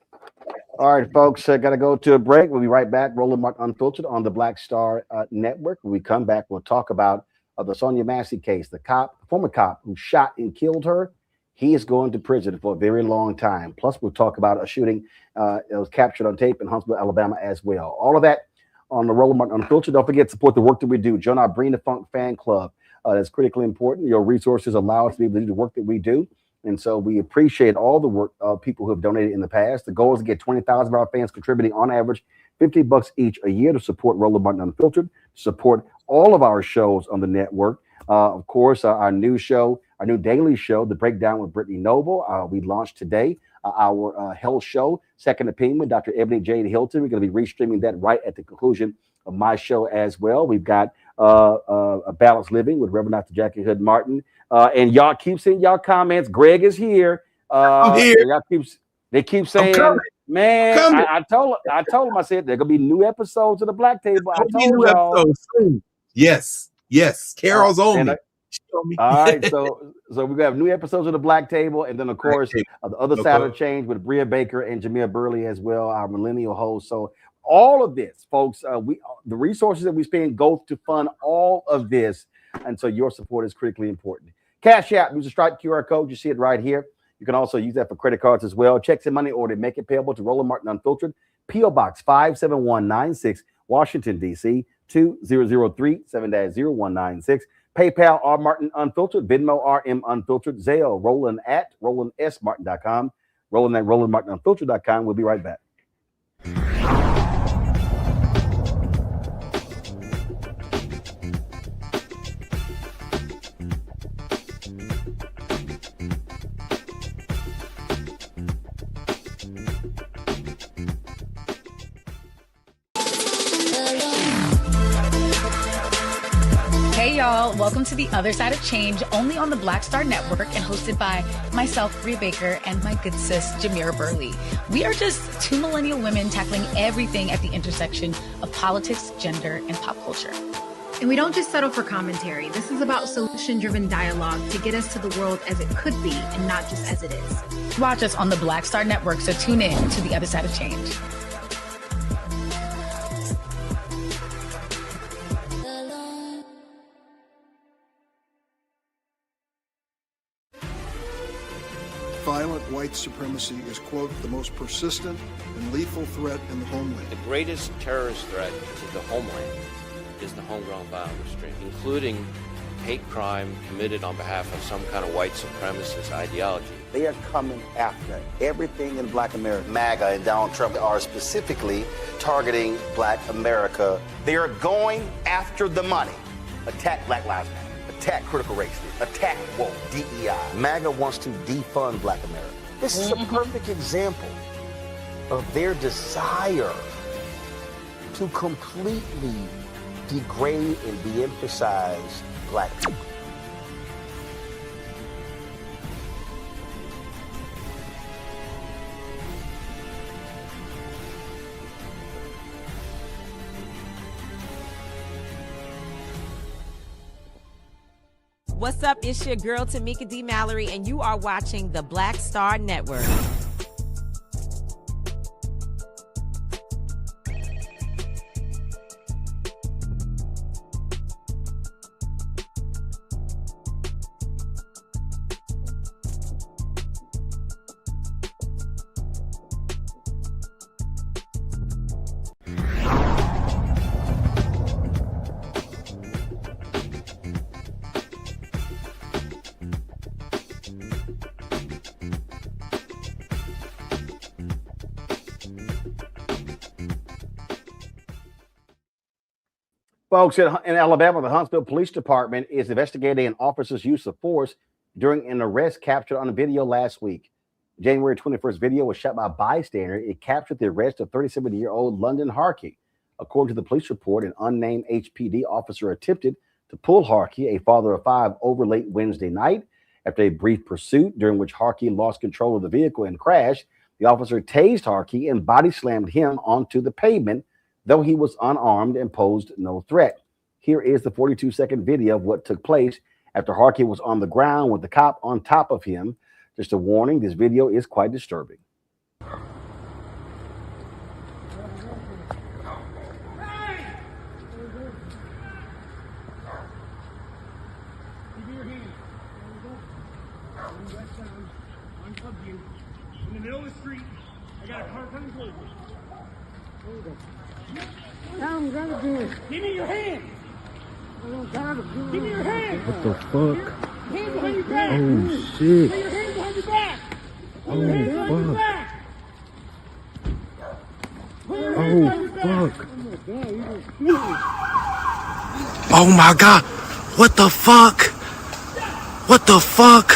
All right, folks, got to go to a break. We'll be right back. Roland Martin Unfiltered on the Black Star Network. When we come back, we'll talk about the Sonya Massey case. The former cop who shot and killed her, he is going to prison for a very long time. Plus, we'll talk about a shooting that was captured on tape in Huntsville, Alabama as well. All of that on the Roland Martin Unfiltered. Don't forget to support the work that we do. Join our Bring the Funk fan club. That's critically important. Your resources allow us to be able to do the work that we do. And so we appreciate all the work of people who have donated in the past. The goal is to get 20,000 of our fans contributing on average $50 each a year to support Roland Martin Unfiltered, support all of our shows on the network. Of course, our new show, our new daily show, The Breakdown with Brittany Noble. We launched today our health show, Second Opinion with Dr. Ebony Jade Hilton. We're going to be restreaming that right at the conclusion of my show as well. We've got a Balanced Living with Reverend Dr. Jackie Hood Martin. And y'all keep sending y'all comments. Greg is here. I'm here. They keep saying, man, I told them, I said, there going to be new episodes of the Black Table. I told y'all. Soon. Yes. Carol's on me. All right, so we're going to have new episodes of the Black Table. And then, of course, the other side of change with Bria Baker and Jamia Burley as well, our millennial host. So all of this, folks, the resources that we spend go to fund all of this. And so your support is critically important. Cash App, use the Stripe QR code. You see it right here. You can also use that for credit cards as well. Checks and money order, make it payable to Roland Martin Unfiltered. P.O. Box 57196, Washington, D.C. 2003 7-0196. PayPal, R. Martin Unfiltered. Venmo, RM Unfiltered. Zelle, Roland at RolandSMartin.com. Roland at RolandMartinUnfiltered.com. We'll be right back. y'all. Welcome to The Other Side of Change, only on the Black Star Network and hosted by myself, Bria Baker, and my good sis, Jamira Burley. We are just two millennial women tackling everything at the intersection of politics, gender, and pop culture. And we don't just settle for commentary. This is about solution-driven dialogue to get us to the world as it could be and not just as it is. Watch us on the Black Star Network, so tune in to The Other Side of Change. Violent white supremacy is, quote, the most persistent and lethal threat in the homeland. The greatest terrorist threat to the homeland is the homegrown violent restraint, including hate crime committed on behalf of some kind of white supremacist ideology. They are coming after everything in Black America. MAGA and Donald Trump are specifically targeting Black America. They are going after the money. Attack Black Lives Matter. Attack critical race theory, attack woke, DEI. MAGA wants to defund Black America. This is a perfect example of their desire to completely degrade and de-emphasize Black people. What's up? It's your girl, Tamika D. Mallory, and you are watching the Black Star Network. Folks, in Alabama, the Huntsville Police Department is investigating an officer's use of force during an arrest captured on a video last week. January 21st video was shot by a bystander. It captured the arrest of 37-year-old London Harkey. According to the police report, an unnamed HPD officer attempted to pull Harkey, a father of five, over late Wednesday night. After a brief pursuit during which Harkey lost control of the vehicle and crashed, the officer tased Harkey and body slammed him onto the pavement, though he was unarmed and posed no threat. Here is the 42-second video of what took place after Harkey was on the ground with the cop on top of him. Just a warning, this video is quite disturbing. In the middle of the street, I got a car coming towards me. Give me your hand. Give me your hand. What the fuck? Hands behind your back. Oh shit. Put your hands behind your back. Oh fuck. Oh fuck. Oh my god. What the fuck? What the fuck?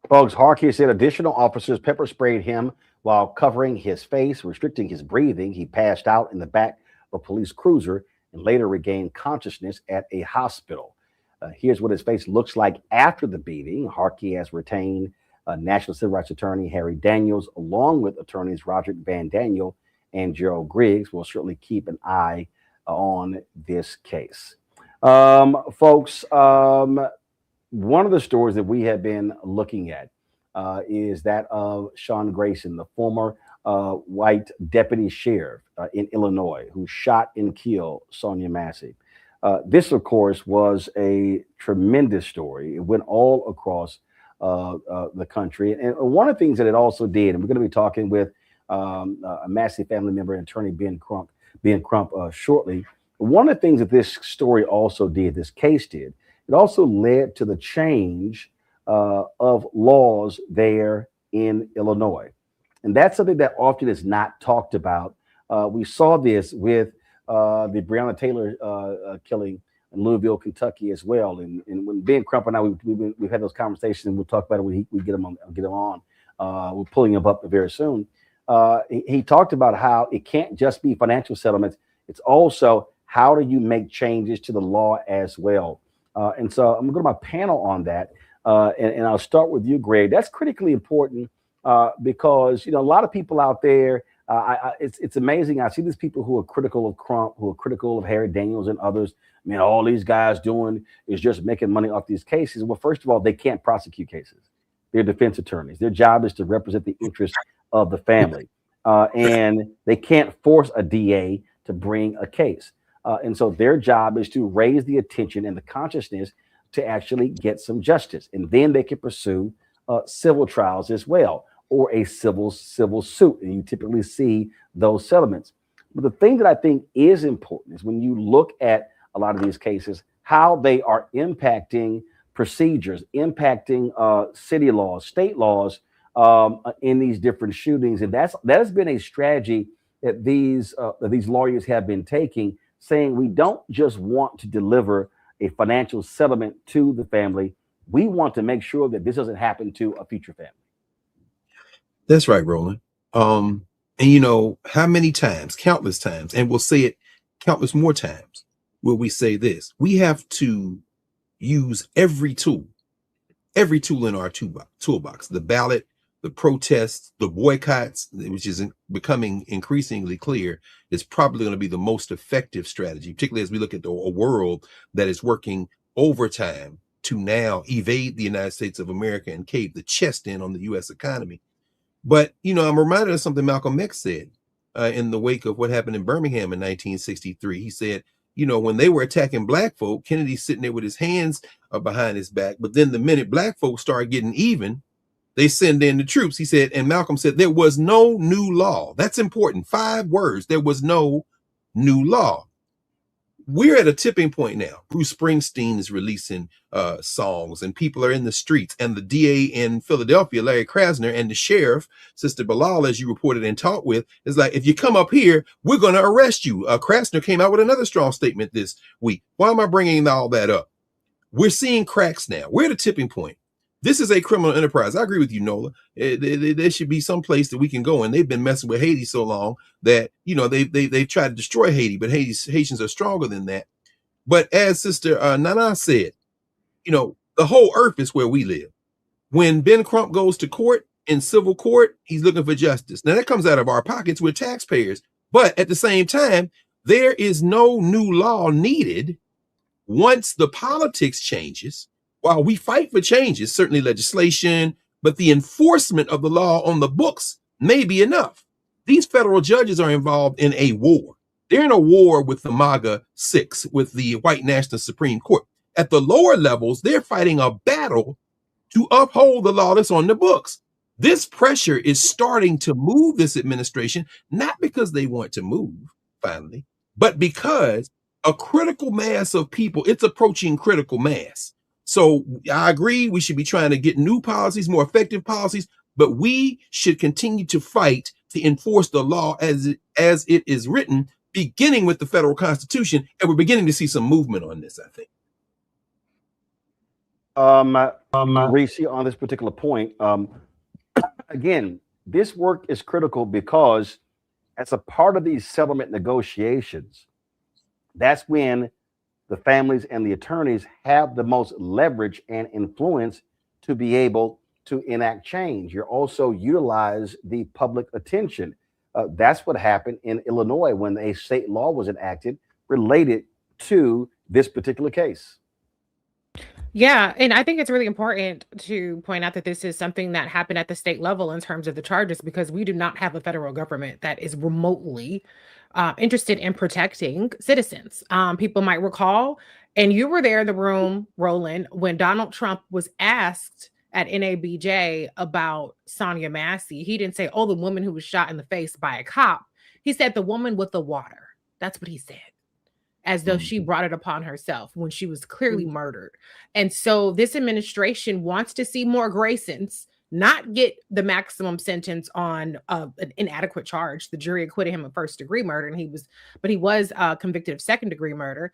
Folks, Harkey said additional officers pepper sprayed him while covering his face, restricting his breathing. He passed out in the back of a police cruiser and later regained consciousness at a hospital. Here's what his face looks like after the beating. Harkey has retained National Civil Rights Attorney Harry Daniels, along with attorneys Roderick Van Daniel and Gerald Griggs. We'll certainly keep an eye on this case. Folks, one of the stories that we have been looking at is that of Sean Grayson, the former white deputy sheriff in Illinois, who shot and killed Sonya Massey. This, of course, was a tremendous story. It went all across the country. And one of the things that it also did, and we're going to be talking with a Massey family member and attorney Ben Crump shortly. One of the things that this story also did, this case did, it also led to the change of laws there in Illinois. And that's something that often is not talked about. We saw this with the Breonna Taylor killing in Louisville, Kentucky as well. And when Ben Crump and I, we've had those conversations, and we'll talk about it when we get him on. We're pulling him up very soon. He talked about how it can't just be financial settlements. It's also how do you make changes to the law as well? And so I'm going to go to my panel on that. And I'll start with you, Greg. That's critically important because, a lot of people out there, it's amazing. I see these people who are critical of Trump, who are critical of Harry Daniels and others. I mean, all these guys doing is just making money off these cases. Well, first of all, they can't prosecute cases. They're defense attorneys. Their job is to represent the interests of the family. And they can't force a DA to bring a case. And so their job is to raise the attention and the consciousness to actually get some justice. And then they can pursue civil trials as well, or a civil suit. And you typically see those settlements. But the thing that I think is important is when you look at a lot of these cases, how they are impacting procedures, impacting city laws, state laws in these different shootings. And that has been a strategy that these lawyers have been taking, saying we don't just want to deliver a financial settlement to the family. We want to make sure that this doesn't happen to a future family. That's right, Roland. And how many times, countless times, and we'll say it countless more times, will we say this? We have to use every tool in our toolbox, the ballot, the protests, the boycotts, which is becoming increasingly clear, is probably going to be the most effective strategy, particularly as we look at a world that is working overtime to now evade the United States of America and cave the chest in on the U.S. economy. But, I'm reminded of something Malcolm X said in the wake of what happened in Birmingham in 1963. He said, when they were attacking black folk, Kennedy's sitting there with his hands behind his back. But then the minute black folks started getting even, they send in the troops. He said, and Malcolm said, there was no new law. That's important. 5 words. There was no new law. We're at a tipping point now. Bruce Springsteen is releasing songs, and people are in the streets. And the DA in Philadelphia, Larry Krasner, and the sheriff, Sister Bilal, as you reported and talked with, is like, if you come up here, we're going to arrest you. Krasner came out with another strong statement this week. Why am I bringing all that up? We're seeing cracks now. We're at a tipping point. This is a criminal enterprise. I agree with you, Nola. There should be some place that we can go. And they've been messing with Haiti so long that, they've tried to destroy Haiti, but Haitians are stronger than that. But as Sister Nana said, the whole earth is where we live. When Ben Crump goes to court, in civil court, he's looking for justice. Now that comes out of our pockets. We're taxpayers. But at the same time, there is no new law needed once the politics changes. While we fight for changes, certainly legislation, but the enforcement of the law on the books may be enough. These federal judges are involved in a war. They're in a war with the MAGA 6, with the white national Supreme Court. At the lower levels, they're fighting a battle to uphold the law that's on the books. This pressure is starting to move this administration, not because they want to move, finally, but because a critical mass of people, it's approaching critical mass. So I agree, we should be trying to get new policies, more effective policies, but we should continue to fight to enforce the law as it is written, beginning with the federal Constitution. And we're beginning to see some movement on this, I think. Reese, on this particular point, again, this work is critical because as a part of these settlement negotiations, that's when the families and the attorneys have the most leverage and influence to be able to enact change. You also utilize the public attention. That's what happened in Illinois when a state law was enacted related to this particular case. Yeah, and I think it's really important to point out that this is something that happened at the state level in terms of the charges, because we do not have a federal government that is remotely interested in protecting citizens. People might recall, and you were there in the room, Roland, when Donald Trump was asked at NABJ about Sonya Massey. He didn't say, oh, the woman who was shot in the face by a cop. He said the woman with the water. That's what he said, as though she brought it upon herself when she was clearly murdered. And so this administration wants to see more Graysons not get the maximum sentence on an inadequate charge. The jury acquitted him of first-degree murder, and he was convicted of second-degree murder.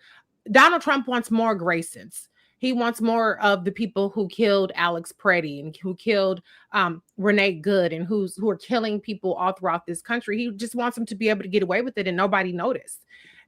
Donald Trump wants more Graysons. He wants more of the people who killed Alex Preddy and who killed Renee Good and who are killing people all throughout this country. He just wants them to be able to get away with it and nobody noticed.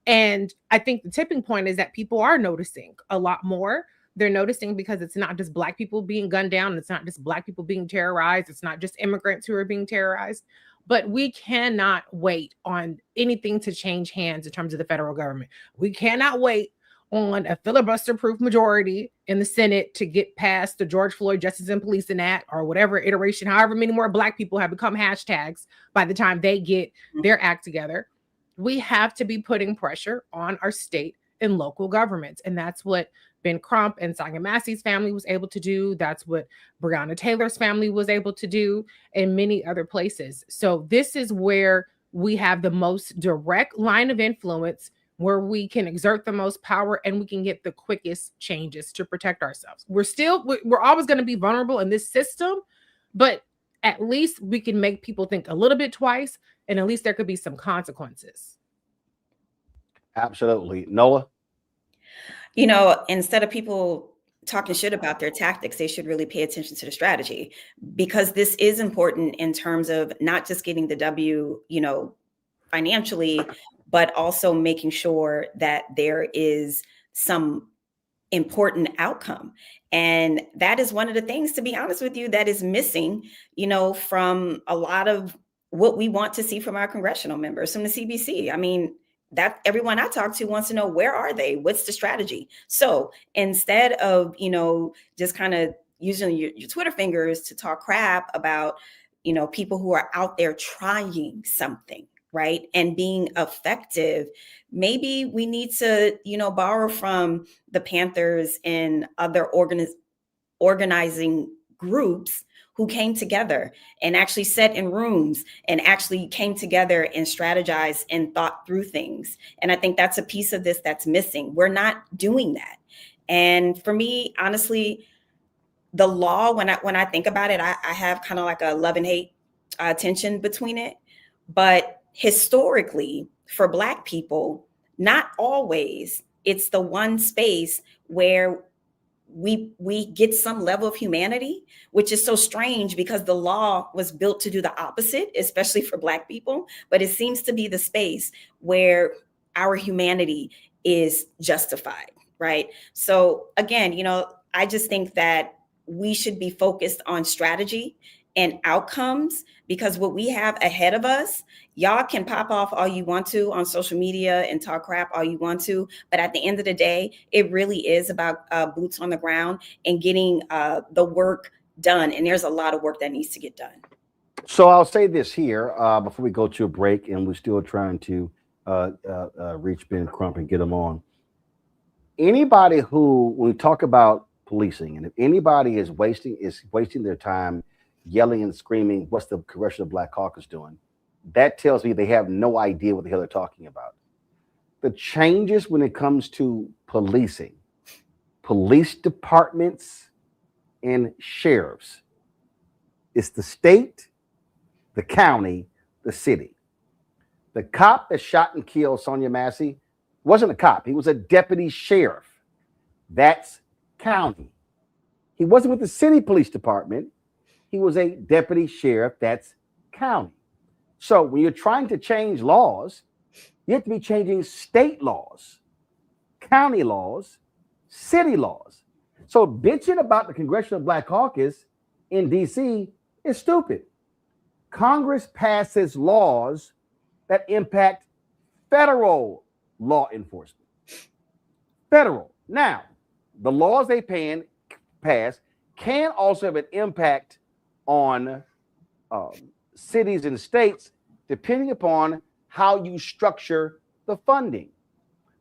And I think the tipping point is that people are noticing a lot more. They're noticing because it's not just Black people being gunned down. It's not just Black people being terrorized. It's not just immigrants who are being terrorized. But we cannot wait on anything to change hands in terms of the federal government. We cannot wait on a filibuster-proof majority in the Senate to get past the George Floyd Justice and Policing Act or whatever iteration, however many more Black people have become hashtags by the time they get their act together. We have to be putting pressure on our state and local governments. And that's what Ben Crump and Sonya Massey's family was able to do. That's what Breonna Taylor's family was able to do, and many other places. So this is where we have the most direct line of influence, where we can exert the most power and we can get the quickest changes to protect ourselves. We're always going to be vulnerable in this system, but at least we can make people think a little bit twice, and at least there could be some consequences. Absolutely. Noah? You know, instead of people talking shit about their tactics, they should really pay attention to the strategy, because this is important in terms of not just getting the W, you know, financially, but also making sure that there is some important outcome. And that is one of the things, to be honest with you, that is missing, you know, from a lot of what we want to see from our congressional members, from the CBC. I mean, that everyone I talk to wants to know, where are they? What's the strategy? So instead of, you know, just kind of using your Twitter fingers to talk crap about, you know, people who are out there trying something, right, and being effective, maybe we need to, you know, borrow from the Panthers and other organizing groups who came together and actually sat in rooms and actually came together and strategized and thought through things. And I think that's a piece of this that's missing. We're not doing that. And for me, honestly, the law, when I think about it, I have kind of like a love and hate tension between it. But historically, for Black people, not always, it's the one space where we get some level of humanity, which is so strange because the law was built to do the opposite, especially for Black people. But it seems to be the space where our humanity is justified, right? So again, you know, I just think that we should be focused on strategy and outcomes, because what we have ahead of us, y'all can pop off all you want to on social media and talk crap all you want to, but at the end of the day, it really is about boots on the ground and getting the work done. And there's a lot of work that needs to get done. So I'll say this here before we go to a break, and we're still trying to reach Ben Crump and get him on. Anybody who, when we talk about policing, and if anybody is wasting their time yelling and screaming, what's the Congressional Black Caucus doing? That tells me they have no idea what the hell they're talking about. The changes when it comes to policing, police departments, and sheriffs, it's the state, the county, the city. The cop that shot and killed Sonya Massey wasn't a cop. He was a deputy sheriff. That's county. He wasn't with the city police department. He was a deputy sheriff. That's county. So when you're trying to change laws, you have to be changing state laws, county laws, city laws. So bitching about the Congressional Black Caucus in DC is stupid. Congress passes laws that impact federal law enforcement. Federal. Now, the laws they pass can also have an impact on cities and states, depending upon how you structure the funding.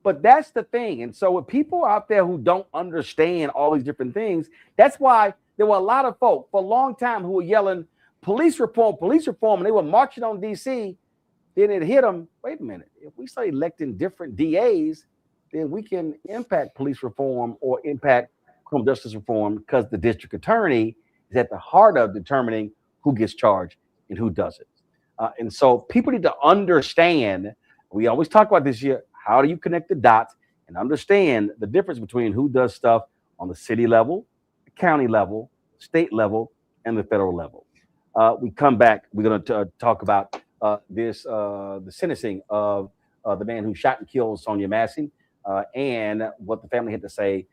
But that's the thing. And so with people out there who don't understand all these different things, that's why there were a lot of folk for a long time who were yelling police reform, and they were marching on DC. Then it hit them, wait a minute, if we start electing different DAs, then we can impact police reform or impact criminal justice reform, because the district attorney is at the heart of determining who gets charged and who doesn't. And so people need to understand, we always talk about this here, how do you connect the dots and understand the difference between who does stuff on the city level, the county level, state level, and the federal level. We come back, we're going to talk about the sentencing of the man who shot and killed Sonya Massey, and what the family had to say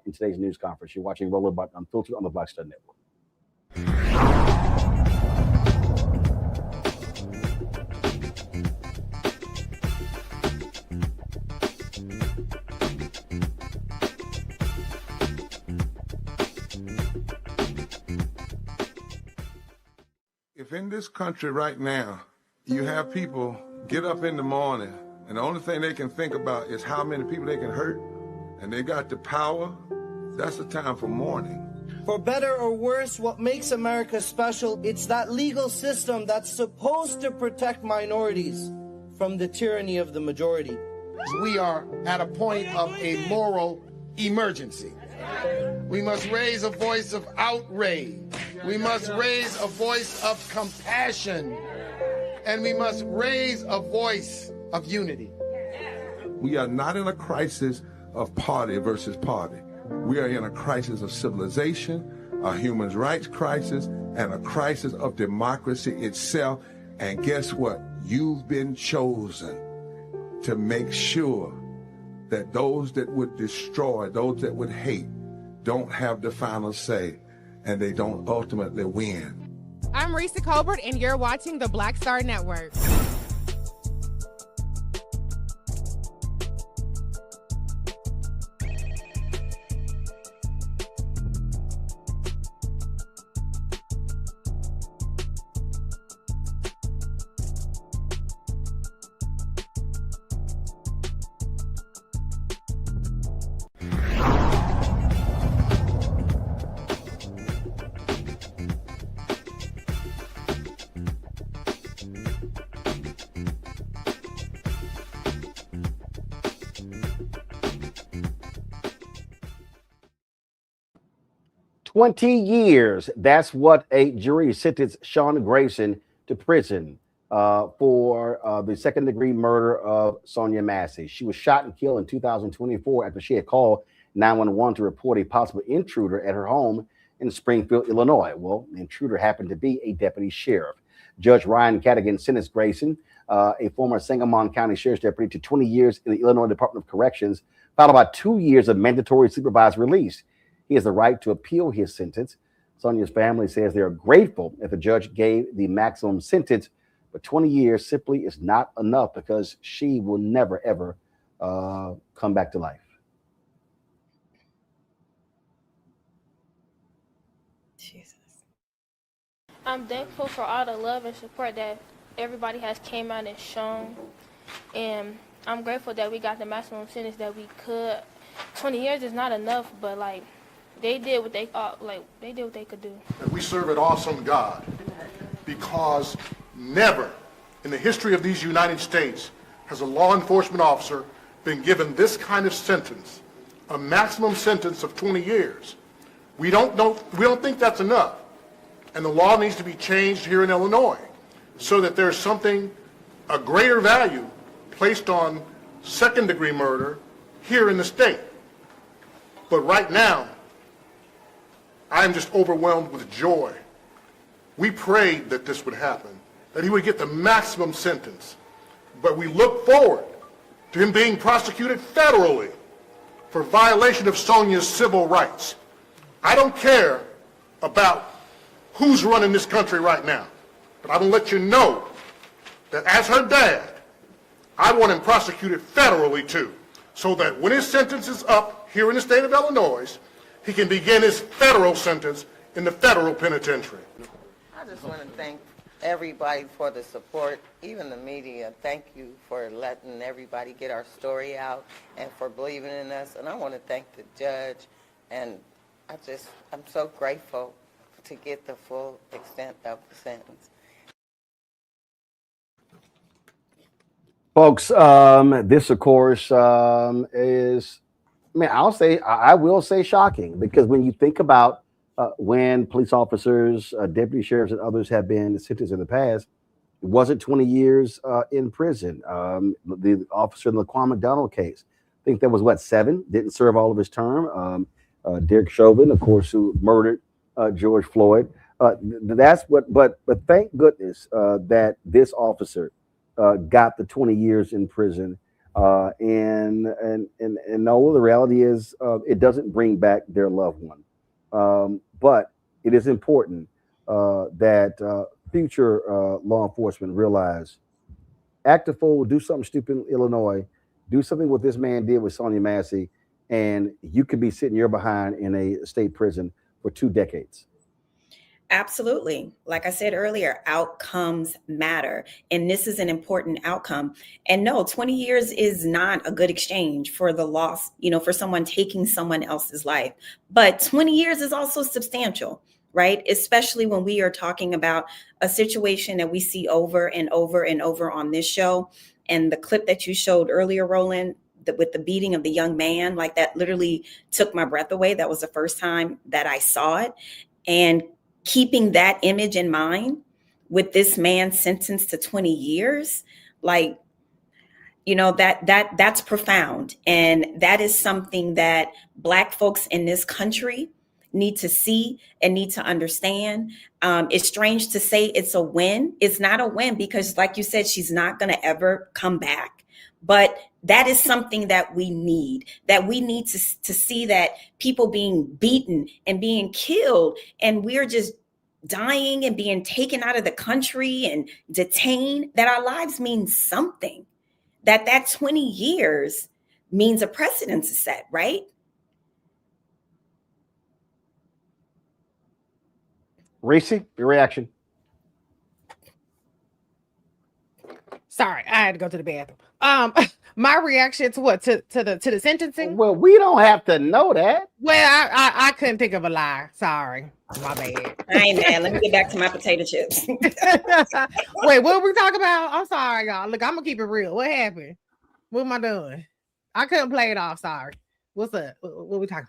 in today's news conference. You're watching Roland Unfiltered on the Black Star Network. If in this country right now, you have people get up in the morning and the only thing they can think about is how many people they can hurt, and they got the power, that's the time for mourning. For better or worse, what makes America special, it's that legal system that's supposed to protect minorities from the tyranny of the majority. We are at a point of a moral emergency. We must raise a voice of outrage. We must raise a voice of compassion. And we must raise a voice of unity. We are not in a crisis of party versus party. We are in a crisis of civilization, a human rights crisis, and a crisis of democracy itself. And guess what? You've been chosen to make sure that those that would destroy, those that would hate, don't have the final say, and they don't ultimately win. I'm Risa Colbert, and you're watching the Black Star Network. $20 That's what a jury sentenced Sean Grayson to prison for the second-degree murder of Sonya Massey. She was shot and killed in 2024 after she had called 911 to report a possible intruder at her home in Springfield, Illinois. Well, the intruder happened to be a deputy sheriff. Judge Ryan Cadigan sentenced Grayson, a former Sangamon County Sheriff's deputy, to 20 years in the Illinois Department of Corrections, followed by 2 years of mandatory supervised release. He has the right to appeal his sentence. Sonya's family says they are grateful that the judge gave the maximum sentence, but 20 years simply is not enough because she will never, ever come back to life. Jesus. I'm thankful for all the love and support that everybody has came out and shown, and I'm grateful that we got the maximum sentence that we could. 20 years is not enough, but like, they did what they they did what they could do. And we serve an awesome God, because never in the history of these United States has a law enforcement officer been given this kind of sentence, a maximum sentence of 20 years. We don't think that's enough. And the law needs to be changed here in Illinois so that there's something, a greater value placed on second-degree murder here in the state. But right now, I am just overwhelmed with joy. We prayed that this would happen, that he would get the maximum sentence. But we look forward to him being prosecuted federally for violation of Sonya's civil rights. I don't care about who's running this country right now, but I'm going to let you know that as her dad, I want him prosecuted federally too, so that when his sentence is up here in the state of Illinois, he can begin his federal sentence in the federal penitentiary. I just want to thank everybody for the support, even the media. Thank you for letting everybody get our story out and for believing in us. And I want to thank the judge, and I'm so grateful to get the full extent of the sentence. Folks, this, of course, is, I will say shocking, because when you think about when police officers, deputy sheriffs, and others have been sentenced in the past, it wasn't 20 years in prison. The officer in the Laquan McDonald case, I think that was 7, didn't serve all of his term. Derek Chauvin, of course, who murdered George Floyd. That's what, but thank goodness that this officer got the 20 years in prison. And no, the reality is it doesn't bring back their loved one. But it is important that future law enforcement realize act a fool, do something stupid in Illinois, do something what this man did with Sonya Massey, and you could be sitting your behind in a state prison for 2 decades. Absolutely. Like I said earlier, outcomes matter. And this is an important outcome. And no, 20 years is not a good exchange for the loss, for someone taking someone else's life. But 20 years is also substantial, right? Especially when we are talking about a situation that we see over and over and over on this show. And the clip that you showed earlier, Roland, with the beating of the young man, like that literally took my breath away. That was the first time that I saw it. And keeping that image in mind with this man sentenced to 20 years, like, that's profound. And that is something that Black folks in this country need to see and need to understand. It's strange to say it's a win. It's not a win because, like you said, she's not going to ever come back. But that is something that we need to see, that people being beaten and being killed, and we're just dying and being taken out of the country and detained, that our lives mean something, that 20 years means a precedent is set, right? Reese, your reaction? Sorry, I had to go to the bathroom. My reaction to what? To the sentencing? Well, we don't have to know that. Well, I couldn't think of a lie. Sorry. My bad. I ain't mad. Let me get back to my potato chips. Wait, what were we talking about? I'm sorry, y'all. Look, I'm gonna keep it real. What happened? What am I doing? I couldn't play it off. Sorry. What's up? What we talking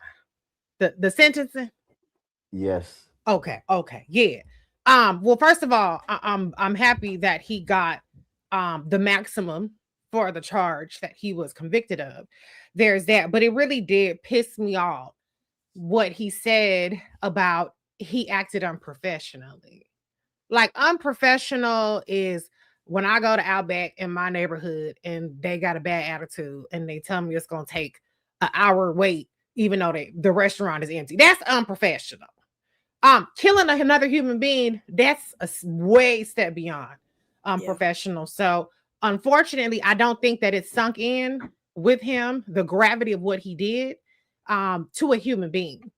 about? The sentencing? Yes. Okay. Yeah. Well, first of all, I'm happy that he got the maximum for the charge that he was convicted of. There's that, but it really did piss me off what he said about he acted unprofessionally. Like, unprofessional is when I go to Outback in my neighborhood and they got a bad attitude and they tell me it's going to take an hour wait, even though the restaurant is empty. That's unprofessional. Killing another human being, that's a way step beyond professional. So unfortunately, I don't think that it sunk in with him, the gravity of what he did to a human being.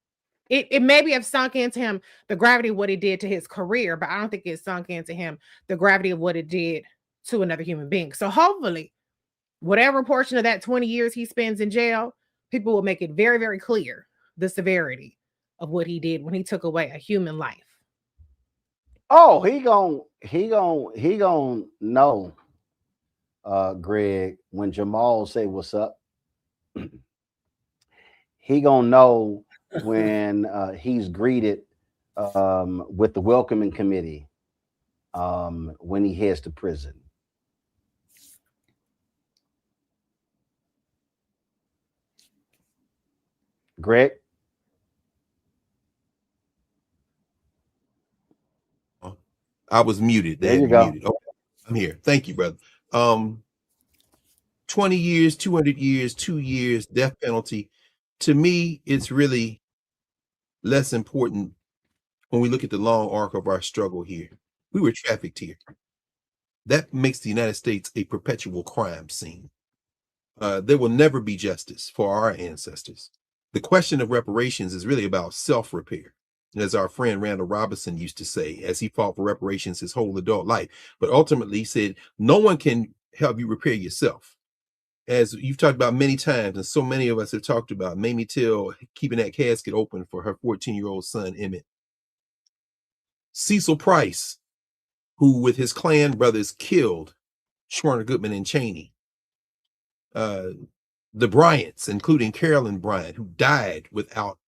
It maybe have sunk into him the gravity of what it did to his career, but I don't think it sunk into him the gravity of what it did to another human being. So hopefully, whatever portion of that 20 years he spends in jail, people will make it very, very clear the severity of what he did when he took away a human life. Oh, he gon' know, Greg, when Jamal say what's up. He gonna know when he's greeted with the welcoming committee when he heads to prison. Greg? I was muted. There you go. Muted. Okay, I'm here. Thank you, brother. 20 years, 200 years, 2 years, death penalty. To me, it's really less important when we look at the long arc of our struggle here. We were trafficked here. That makes the United States a perpetual crime scene. There will never be justice for our ancestors. The question of reparations is really about self-repair, as our friend Randall Robinson used to say, as he fought for reparations his whole adult life. But ultimately he said, no one can help you repair yourself. As you've talked about many times, and so many of us have talked about, Mamie Till keeping that casket open for her 14-year-old son, Emmett. Cecil Price, who with his Klan brothers killed Schwerner Goodman and Cheney. The Bryants, including Carolyn Bryant, who died without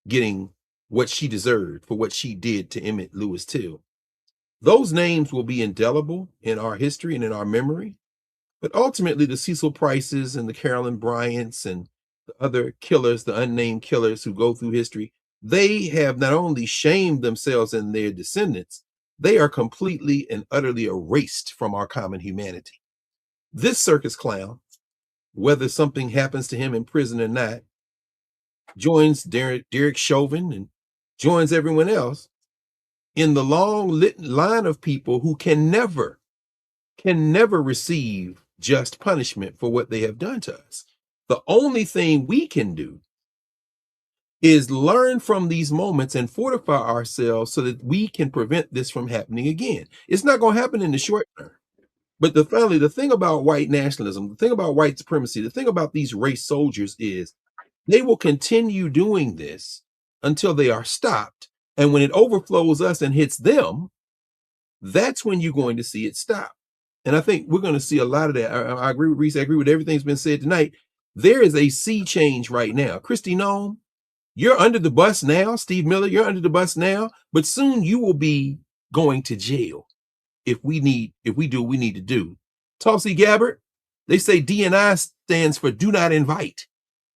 getting what she deserved for what she did to Emmett Lewis Till. Those names will be indelible in our history and in our memory. But ultimately, the Cecil Prices and the Carolyn Bryants and the other killers, the unnamed killers who go through history, they have not only shamed themselves and their descendants, they are completely and utterly erased from our common humanity. this circus clown, whether something happens to him in prison or not, joins Derek Chauvin and joins everyone else in the long line of people who can never receive just punishment for what they have done to us. The only thing we can do is learn from these moments and fortify ourselves so that we can prevent this from happening again. It's not going to happen in the short term. But the thing about white nationalism, the thing about white supremacy, the thing about these race soldiers is they will continue doing this until they are stopped. And when it overflows us and hits them, that's when you're going to see it stop. And I think we're going to see a lot of that. I agree with Reese. I agree with everything's been said tonight. There is a sea change right now. Christy Nome, you're under the bus now. Steve Miller, you're under the bus now. But soon you will be going to jail if we do what we need to do. Tulsi Gabbard, they say D&I stands for do not invite.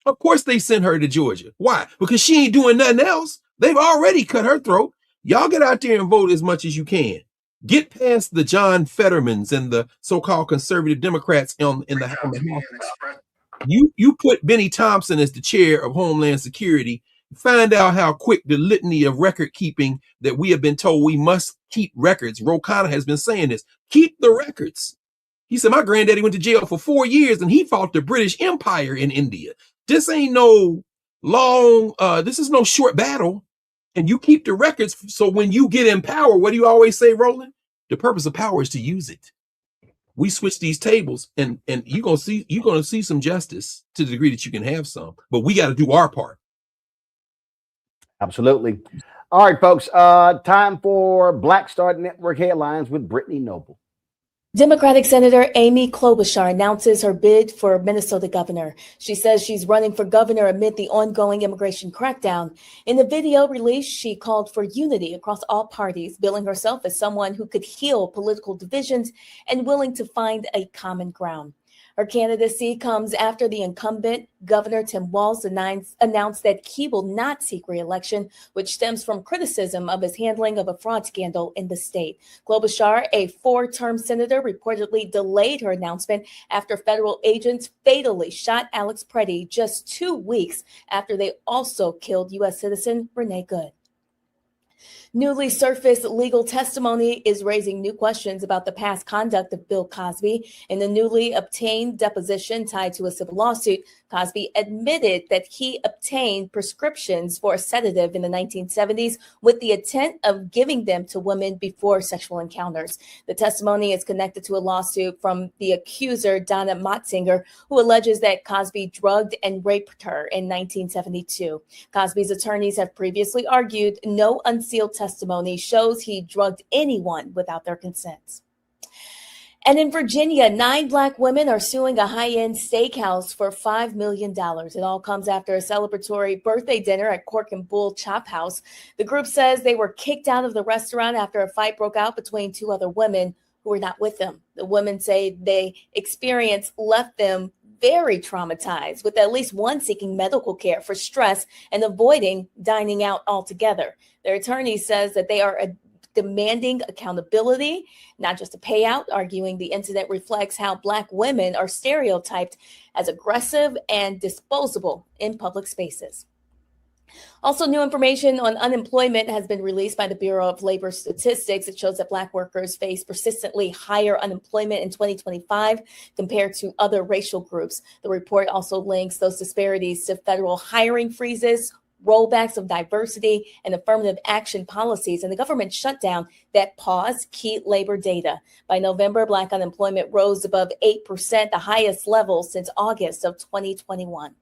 Of course they sent her to Georgia. Why? Because she ain't doing nothing else. They've already cut her throat. Y'all get out there and vote as much as you can. Get past the John Fettermans and the so-called conservative Democrats in the House. You put Benny Thompson as the chair of Homeland Security. Find out how quick the litany of record keeping that we have been told we must keep records. Ro Khanna has been saying this. Keep the records. He said, my granddaddy went to jail for 4 years and he fought the British Empire in India. This ain't no long, this is no short battle. And you keep the records. So when you get in power, what do you always say, Roland? The purpose of power is to use it. We switch these tables and you're going to see some justice to the degree that you can have some, but we got to do our part. Absolutely. All right, folks. Time for Black Star Network headlines with Brittany Noble. Democratic Senator Amy Klobuchar announces her bid for Minnesota governor. She says she's running for governor amid the ongoing immigration crackdown. In the video released, she called for unity across all parties, billing herself as someone who could heal political divisions and willing to find a common ground. Her candidacy comes after the incumbent, Governor Tim Walz, announced that he will not seek re-election, which stems from criticism of his handling of a fraud scandal in the state. Klobuchar, a 4-term senator, reportedly delayed her announcement after federal agents fatally shot Alex Preddy just 2 weeks after they also killed U.S. citizen Renee Good. Newly surfaced legal testimony is raising new questions about the past conduct of Bill Cosby. In the newly obtained deposition tied to a civil lawsuit, Cosby admitted that he obtained prescriptions for a sedative in the 1970s with the intent of giving them to women before sexual encounters. The testimony is connected to a lawsuit from the accuser, Donna Motzinger, who alleges that Cosby drugged and raped her in 1972. Cosby's attorneys have previously argued no unsealed testimony shows he drugged anyone without their consent. And in Virginia, 9 Black women are suing a high-end steakhouse for $5 million. It all comes after a celebratory birthday dinner at Cork and Bull Chop House. The group says they were kicked out of the restaurant after a fight broke out between 2 other women who were not with them. The women say the experience left them very traumatized, with at least one seeking medical care for stress and avoiding dining out altogether. Their attorney says that they are demanding accountability, not just a payout, arguing the incident reflects how Black women are stereotyped as aggressive and disposable in public spaces. Also, new information on unemployment has been released by the Bureau of Labor Statistics. It shows that Black workers face persistently higher unemployment in 2025 compared to other racial groups. The report also links those disparities to federal hiring freezes, rollbacks of diversity and affirmative action policies, and the government shutdown that paused key labor data. By November, Black unemployment rose above 8%, the highest level since August of 2021.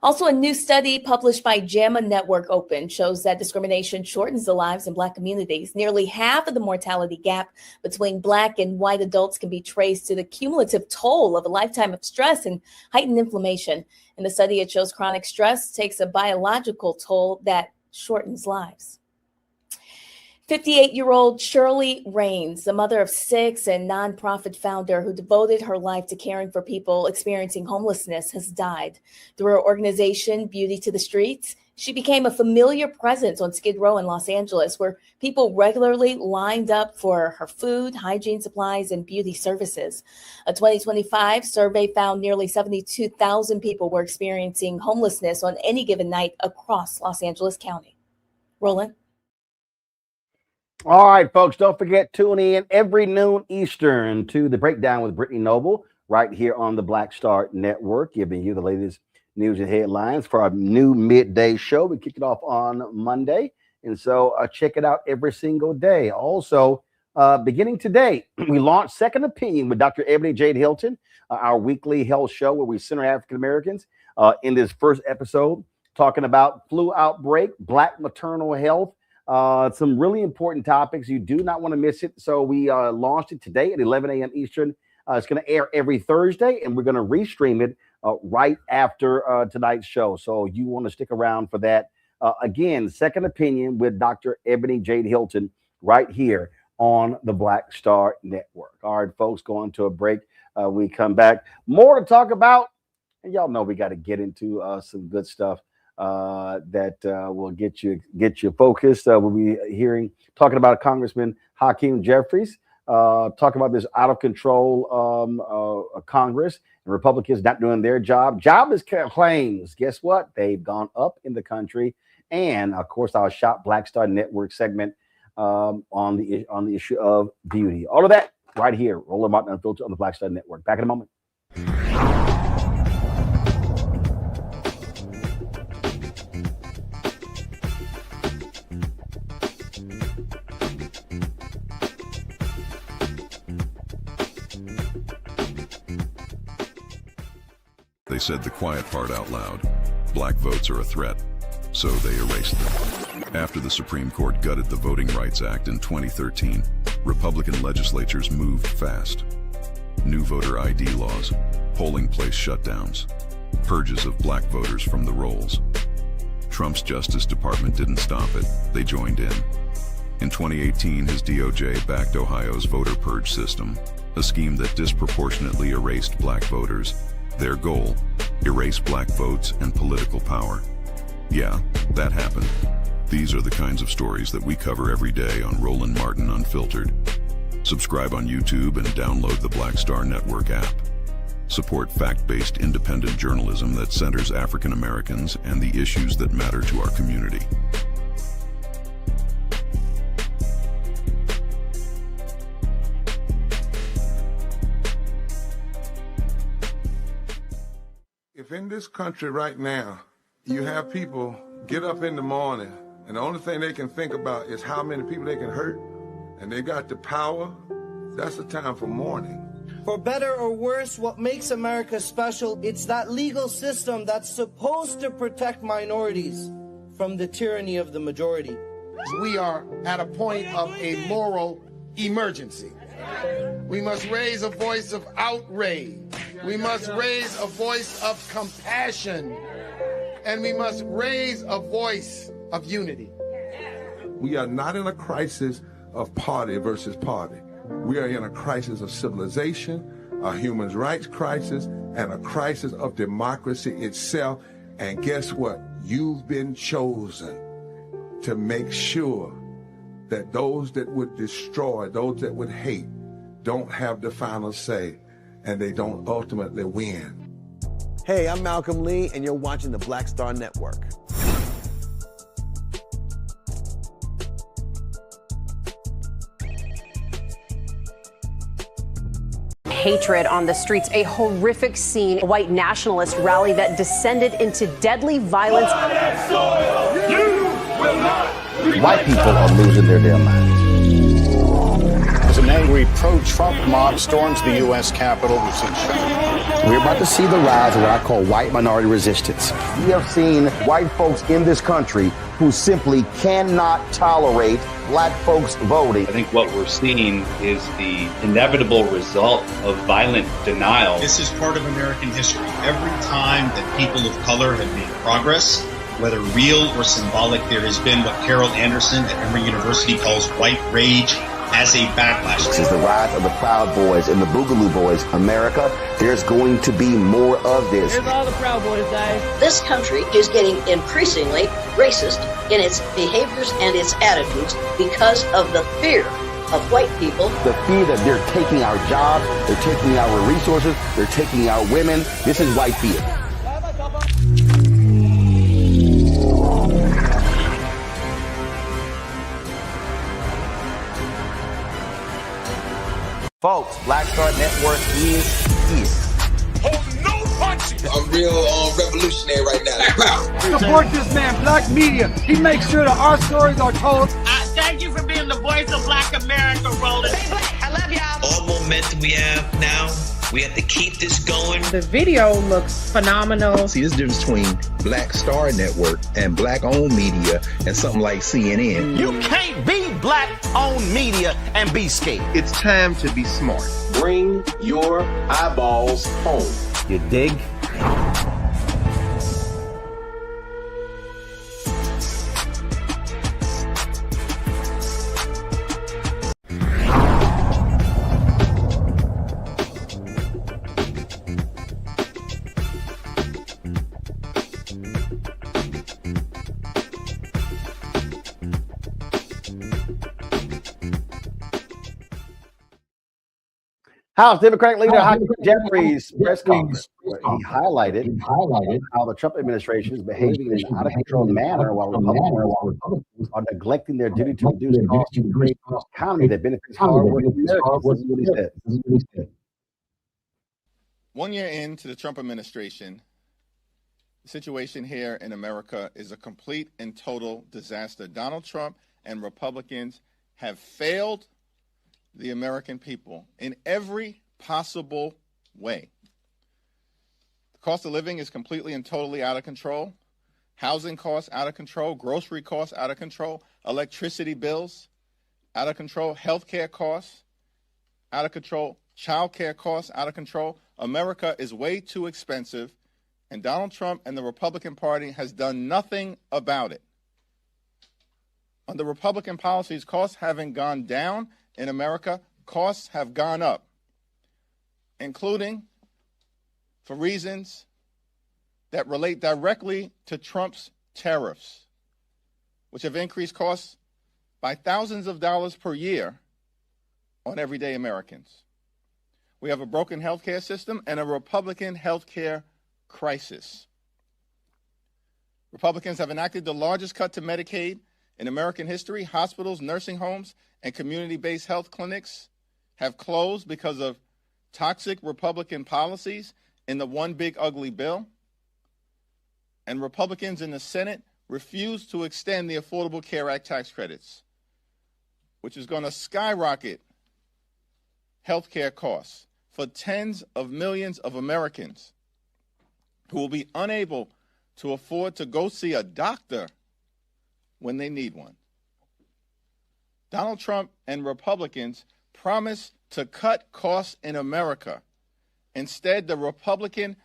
Also, a new study published by JAMA Network Open shows that discrimination shortens the lives in Black communities. Nearly half of the mortality gap between Black and white adults can be traced to the cumulative toll of a lifetime of stress and heightened inflammation. In the study, it shows chronic stress takes a biological toll that shortens lives. 58-year-old Shirley Raines, the mother of 6 and nonprofit founder who devoted her life to caring for people experiencing homelessness, has died. Through her organization, Beauty to the Streets, She became a familiar presence on Skid Row in Los Angeles, where people regularly lined up for her food, hygiene supplies, and beauty services. A 2025 survey found nearly 72,000 people were experiencing homelessness on any given night across Los Angeles County. Roland? All right, folks, don't forget, tune in every noon Eastern to The Breakdown with Brittany Noble right here on the Black Star Network, giving you the latest news and headlines for our new midday show. We kick it off on Monday, and so check it out every single day. Also, beginning today, we launched Second Opinion with Dr. Ebony Jade Hilton, our weekly health show where we center African Americans. In this first episode, talking about flu outbreak, Black maternal health, some really important topics. You do not want to miss it. So we launched it today at 11 a.m. Eastern. It's going to air every Thursday, and we're going to restream it right after tonight's show. So you want to stick around for that. Again, Second Opinion with Dr. Ebony Jade Hilton right here on the Black Star Network. All right, folks, going to a break. We come back. More to talk about. And y'all know we got to get into some good stuff that will get you focused. We'll be talking about Congressman Hakeem Jeffries, talking about this out of control Congress and Republicans not doing their job. Jobless claims, guess what? They've gone up in the country. And of course, our Shop Black Star Network segment on the issue of beauty. All of that right here. Roland Martin Unfiltered on the Black Star Network. Back in a moment. They said the quiet part out loud. Black votes are a threat, so they erased them. After the Supreme Court gutted the Voting Rights Act in 2013, Republican legislatures moved fast. New voter ID laws, polling place shutdowns, purges of black voters from the rolls. Trump's Justice Department didn't stop it, they joined in. In 2018, his DOJ backed Ohio's voter purge system, a scheme that disproportionately erased black voters. Their goal, erase black votes and political power. Yeah, that happened. These are the kinds of stories that we cover every day on Roland Martin Unfiltered. Subscribe on YouTube and download the Black Star Network app. Support fact-based independent journalism that centers African Americans and the issues that matter to our community. If in this country right now, you have people get up in the morning and the only thing they can think about is how many people they can hurt, and they got the power, that's the time for mourning. For better or worse, what makes America special, it's that legal system that's supposed to protect minorities from the tyranny of the majority. We are at a point of a moral emergency. We must raise a voice of outrage. We must raise a voice of compassion. And we must raise a voice of unity. We are not in a crisis of party versus party. We are in a crisis of civilization, a human rights crisis, and a crisis of democracy itself. And guess what? You've been chosen to make sure that those that would destroy, those that would hate, don't have the final say, and they don't ultimately win. Hey, I'm Malcolm Lee, and you're watching the Black Star Network. Hatred on the streets, a horrific scene, a white nationalist rally that descended into deadly violence. White people are losing their damn minds. As an angry pro-Trump mob storms the U.S. Capitol, we've seen shootings. We're about to see the rise of what I call white minority resistance. We have seen white folks in this country who simply cannot tolerate black folks voting. I think what we're seeing is the inevitable result of violent denial. This is part of American history. Every time that people of color have made progress, whether real or symbolic, there has been what Carol Anderson at Emory University calls white rage as a backlash. This is the rise of the Proud Boys and the Boogaloo Boys. America, there's going to be more of this. Here's all the Proud Boys, guys. This country is getting increasingly racist in its behaviors and its attitudes because of the fear of white people. The fear that they're taking our jobs, they're taking our resources, they're taking our women. This is white fear. Folks, Black Star Network is here. Hold no punches. I'm real revolutionary right now. Support this man, Black Media. He makes sure that our stories are told. Thank you for being the voice of Black America, Roland. Stay black. I love y'all. All momentum we have now, we have to keep this going. The video looks phenomenal. See, this difference between Black Star Network and black-owned media and something like CNN. You can't be black-owned media and be scared. It's time to be smart. Bring your eyeballs home. You dig? House Democratic Leader Hakeem Jeffries' press conference, where he highlighted how the Trump administration is behaving in an out-of-control manner while Republicans are neglecting their duty to reduce costs to create an economy that benefits hardworking Americans. This is what he said. 1 year into the Trump administration, the situation here in America is a complete and total disaster. Donald Trump and Republicans have failed the American people in every possible way. The cost of living is completely and totally out of control. Housing costs out of control. Grocery costs out of control. Electricity bills out of control. Healthcare costs out of control. Child care costs out of control. America is way too expensive, and Donald Trump and the Republican Party has done nothing about it. Under Republican policies, costs haven't gone down in America, costs have gone up, including for reasons that relate directly to Trump's tariffs, which have increased costs by thousands of dollars per year on everyday Americans. We have a broken healthcare system and a Republican healthcare crisis. Republicans have enacted the largest cut to Medicaid in American history. Hospitals, nursing homes, and community-based health clinics have closed because of toxic Republican policies in the One Big Ugly Bill. And Republicans in the Senate refuse to extend the Affordable Care Act tax credits, which is going to skyrocket health care costs for tens of millions of Americans who will be unable to afford to go see a doctor when they need one. Donald Trump and Republicans promised to cut costs in America. Instead, the Republican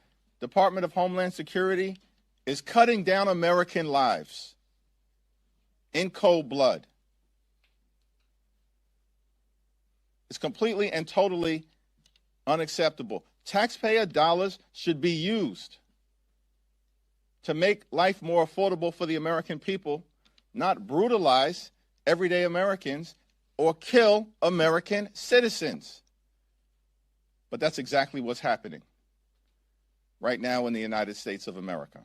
Department of Homeland Security is cutting down American lives in cold blood. It's completely and totally unacceptable. Taxpayer dollars should be used to make life more affordable for the American people, not brutalize everyday Americans or kill American citizens. But that's exactly what's happening right now in the United States of America,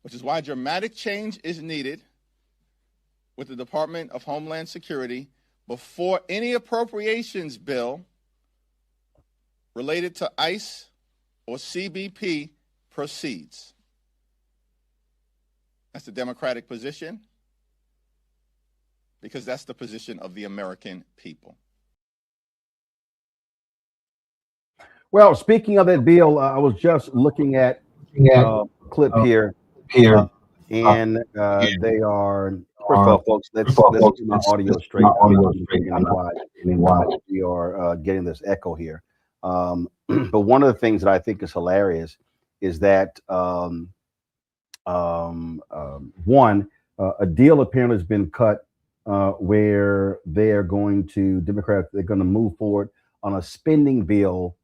which is why dramatic change is needed with the Department of Homeland Security before any appropriations bill related to ICE or CBP proceeds. That's the Democratic position, because that's the position of the American people. Well, speaking of that bill, I was just looking at a clip here, and they are. First of all, folks, let's get my audio straight. We are getting this echo here. But one of the things that I think is hilarious is that one, a deal apparently has been cut where they're going to move forward on a spending bill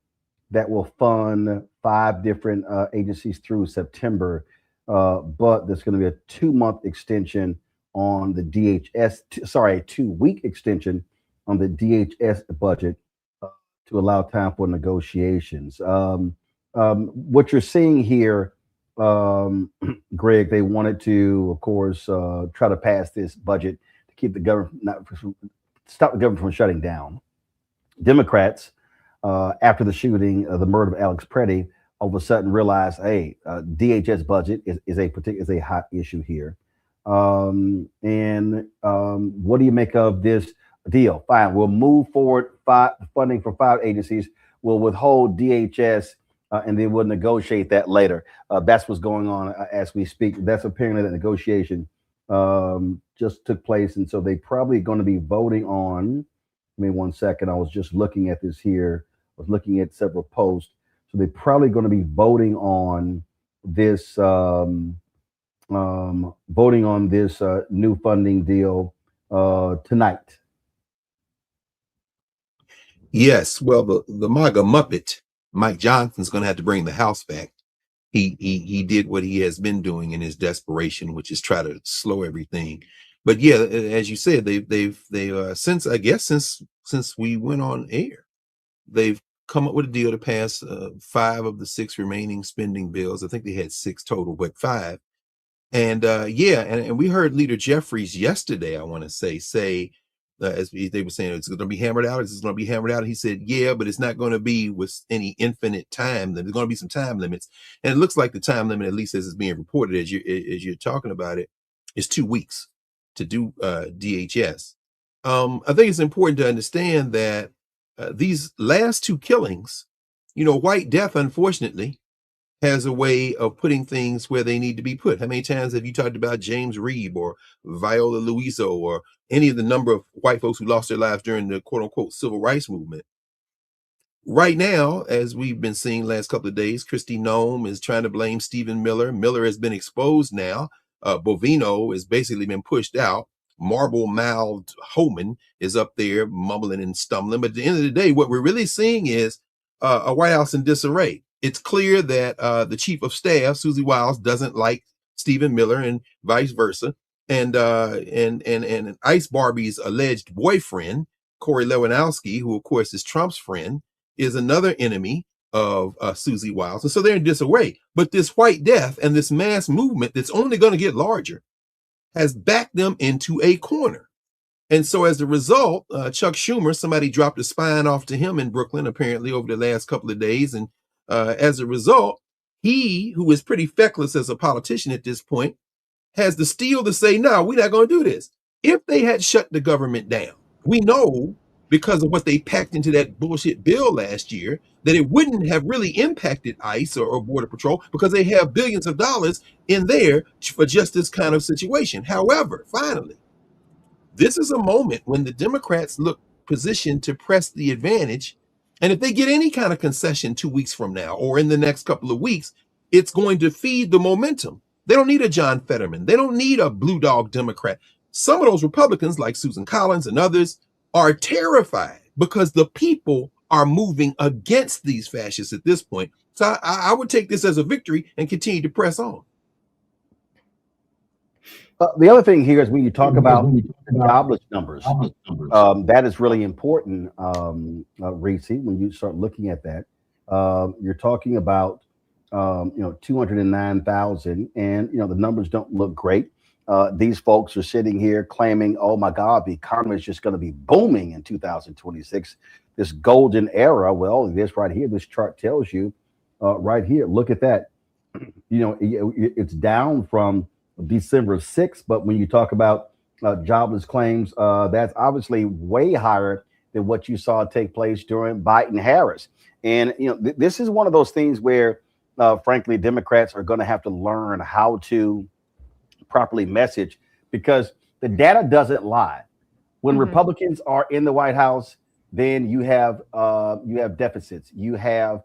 that will fund 5 different agencies through September, but there's going to be a 2-month extension on the DHS. A 2-week extension on the DHS budget to allow time for negotiations. What you're seeing here, Greg, they wanted to, of course, try to pass this budget to keep the government stop the government from shutting down. Democrats, after the shooting, the murder of Alex Preddy, all of a sudden realized, hey, DHS budget is a hot issue here. What do you make of this deal? Fine, we'll move forward funding for 5 agencies. We'll withhold DHS, and then we'll negotiate that later. That's what's going on as we speak. That's apparently that negotiation just took place, and so they probably going to be voting on. Give me 1 second. I was just looking at this here. I was looking at several posts. So they're probably going to be voting on this new funding deal tonight. Yes, well, the MAGA Muppet, Mike Johnson's going to have to bring the House back. He did what he has been doing in his desperation, which is try to slow everything. But yeah, as you said, they've since we went on air, they've come up with a deal to pass 5 of the 6 remaining spending bills. I think they had 6 total, but 5. And and we heard Leader Jeffries yesterday, I want to say as they were saying, it's going to be hammered out. It's going to be hammered out. He said, yeah, but it's not going to be with any infinite time. There's going to be some time limits. And it looks like the time limit, at least as it's being reported, as you're talking about it, is 2 weeks to do DHS. I think it's important to understand that these last 2 killings, White Death, unfortunately, has a way of putting things where they need to be put. How many times have you talked about James Reeb or Viola Luiso or any of the number of white folks who lost their lives during the quote unquote civil rights movement? Right now, as we've been seeing last couple of days, Kristi Noem is trying to blame Stephen Miller. Miller has been exposed now. Bovino has basically been pushed out. Marble-mouthed Homan is up there mumbling and stumbling. But at the end of the day, what we're really seeing is a White House in disarray. It's clear that the chief of staff, Susie Wiles, doesn't like Stephen Miller and vice versa. And Ice Barbie's alleged boyfriend, Corey Lewandowski, who of course is Trump's friend, is another enemy of Susie Wiles. And so they're in disarray. But this White Death and this mass movement that's only going to get larger has backed them into a corner. And so as a result, Chuck Schumer, somebody dropped a spine off to him in Brooklyn, apparently over the last couple of days. And as a result, he, who is pretty feckless as a politician at this point, has the steel to say, no, we're not going to do this. If they had shut the government down, we know because of what they packed into that bullshit bill last year, that it wouldn't have really impacted ICE or Border Patrol because they have billions of dollars in there for just this kind of situation. However, finally, this is a moment when the Democrats look positioned to press the advantage. And if they get any kind of concession 2 weeks from now or in the next couple of weeks, it's going to feed the momentum. They don't need a John Fetterman. They don't need a blue dog Democrat. Some of those Republicans like Susan Collins and others are terrified because the people are moving against these fascists at this point. So I would take this as a victory and continue to press on. The other thing here is when you talk about jobless numbers, that is really important, Reese, when you start looking at that. You're talking about 209,000, and the numbers don't look great. These folks are sitting here claiming, oh my God, the economy is just going to be booming in 2026, this golden era. Well, this right here, this chart tells you right here, look at that. It's down from December 6th, but when you talk about jobless claims, that's obviously way higher than what you saw take place during Biden-Harris. And, this is one of those things where, frankly, Democrats are going to have to learn how to properly message, because the data doesn't lie. When Republicans are in the White House, then you have deficits, you have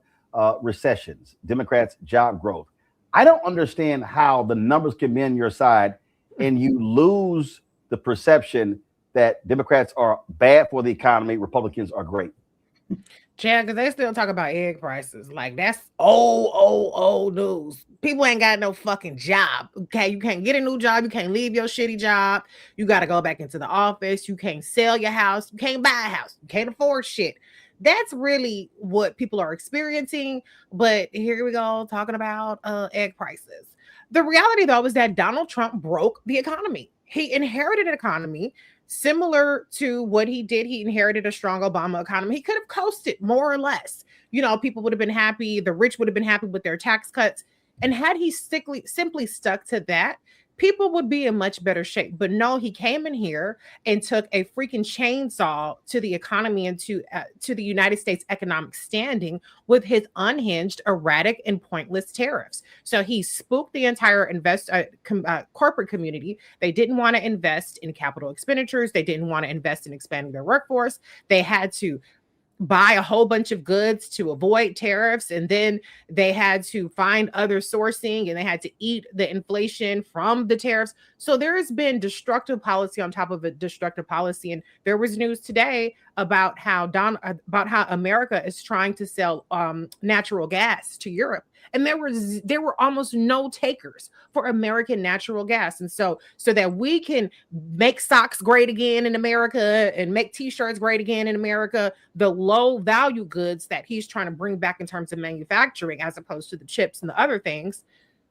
recessions, Democrats job growth. I don't understand how the numbers can be on your side and you lose the perception that Democrats are bad for the economy, Republicans are great. Yeah, because they still talk about egg prices. Like, that's old news. People ain't got no fucking job. Okay, you can't get a new job. You can't leave your shitty job. You got to go back into the office. You can't sell your house. You can't buy a house. You can't afford shit. That's really what people are experiencing. But here we go, talking about egg prices. The reality, though, is that Donald Trump broke the economy. He inherited an economy similar to what he did. He inherited a strong Obama economy. He could have coasted more or less. You know, people would have been happy. The rich would have been happy with their tax cuts. And had he simply stuck to that, people would be in much better shape. But no, he came in here and took a freaking chainsaw to the economy and to the United States economic standing with his unhinged, erratic, and pointless tariffs. So he spooked the entire corporate community. They didn't want to invest in capital expenditures. They didn't want to invest in expanding their workforce. They had to buy a whole bunch of goods to avoid tariffs, and then they had to find other sourcing, and they had to eat the inflation from the tariffs. So there has been destructive policy on top of a destructive policy. And there was news today about how America is trying to sell natural gas to Europe, and there were almost no takers for American natural gas. And so that we can make socks great again in America and make t-shirts great again in America, the low value goods that he's trying to bring back in terms of manufacturing, as opposed to the chips and the other things,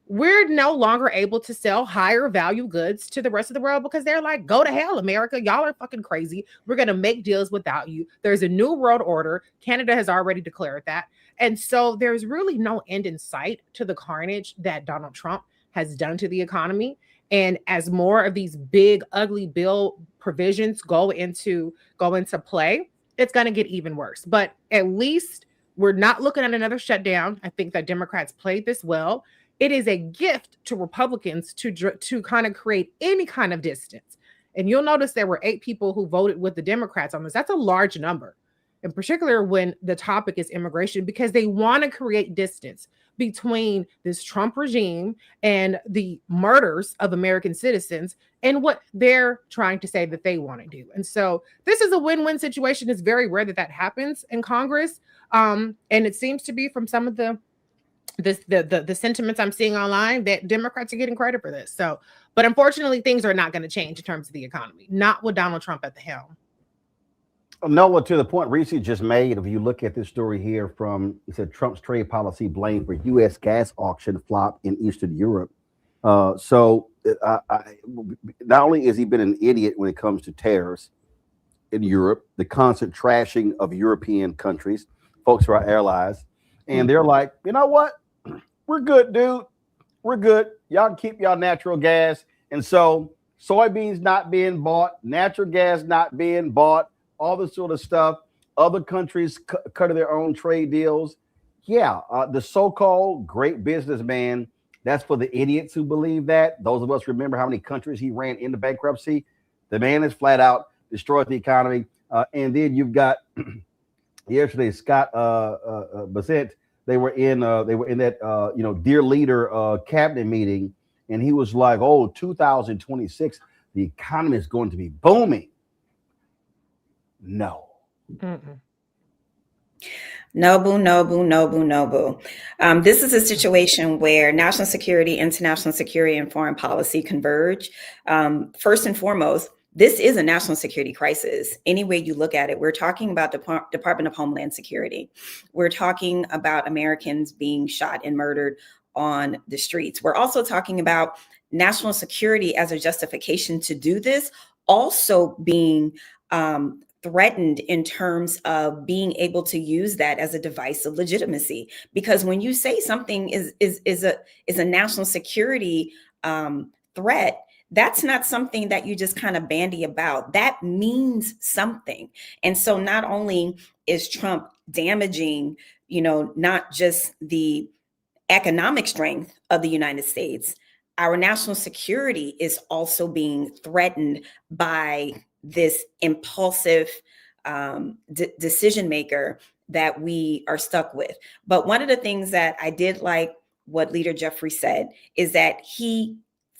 we're no longer able to sell higher value goods to the rest of the world because they're like, go to hell, America. Y'all are fucking crazy. We're going to make deals without you. There's a new world order. Canada has already declared that. And so there's really no end in sight to the carnage that Donald Trump has done to the economy. And as more of these big, ugly bill provisions go into play, it's going to get even worse. But at least we're not looking at another shutdown. I think that Democrats played this well. It is a gift to Republicans to kind of create any kind of distance. And you'll notice there were 8 people who voted with the Democrats on this. That's a large number, in particular when the topic is immigration, because they want to create distance between this Trump regime and the murders of American citizens and what they're trying to say that they want to do. And so this is a win-win situation. It's very rare that that happens in Congress. And it seems to be from some of the sentiments I'm seeing online that Democrats are getting credit for this. So, but unfortunately, things are not going to change in terms of the economy, not with Donald Trump at the helm. Noah, to the point Reese just made, if you look at this story here from, he said Trump's trade policy blamed for U.S. gas auction flop in Eastern Europe. Not only has he been an idiot when it comes to tariffs in Europe, the constant trashing of European countries, folks who are allies, and they're like, you know what? We're good, dude. We're good. Y'all can keep y'all natural gas. And so soybeans not being bought, natural gas not being bought, all this sort of stuff. Other countries cut their own trade deals. Yeah, the so-called great businessman, that's for the idiots who believe that. Those of us remember how many countries he ran into bankruptcy. The man has flat out destroyed the economy. And then you've got yesterday, Scott Bassett, they were in that dear leader cabinet meeting, and he was like, oh, 2026, the economy is going to be booming. No. No boo. This is a situation where national security, international security, and foreign policy converge. First and foremost, this is a national security crisis. Any way you look at it, we're talking about the Department of Homeland Security. We're talking about Americans being shot and murdered on the streets. We're also talking about national security as a justification to do this, also being threatened in terms of being able to use that as a device of legitimacy. Because when you say something is a national security threat, that's not something that you just kind of bandy about. That means something. And so not only is Trump damaging, not just the economic strength of the United States, our national security is also being threatened by this impulsive decision maker that we are stuck with. But one of the things that I did like what Leader Jeffries said is that he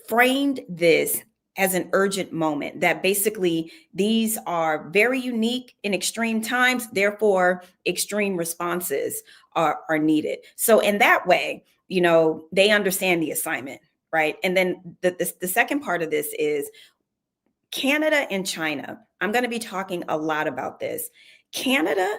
framed this as an urgent moment, that basically these are very unique in extreme times, therefore extreme responses are needed. So in that way, you know, they understand the assignment, right? And then the second part of this is Canada and China. I'm going to be talking a lot about this. Canada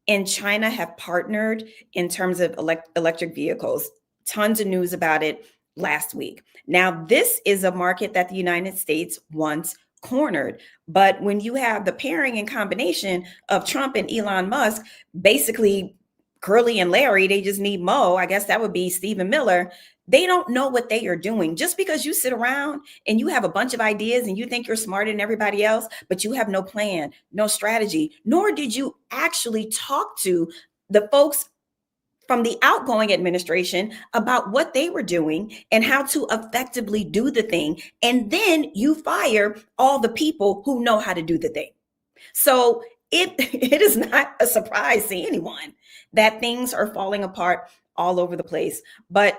and China have partnered in terms of electric vehicles. Tons of news about it last week. Now, this is a market that the United States once cornered. But when you have the pairing and combination of Trump and Elon Musk, basically Curly and Larry, they just need Mo. I guess that would be Stephen Miller. They don't know what they are doing. Just because you sit around and you have a bunch of ideas and you think you're smarter than everybody else, but you have no plan, no strategy, nor did you actually talk to the folks from the outgoing administration about what they were doing and how to effectively do the thing. And then you fire all the people who know how to do the thing. So it is not a surprise to anyone that things are falling apart all over the place. But,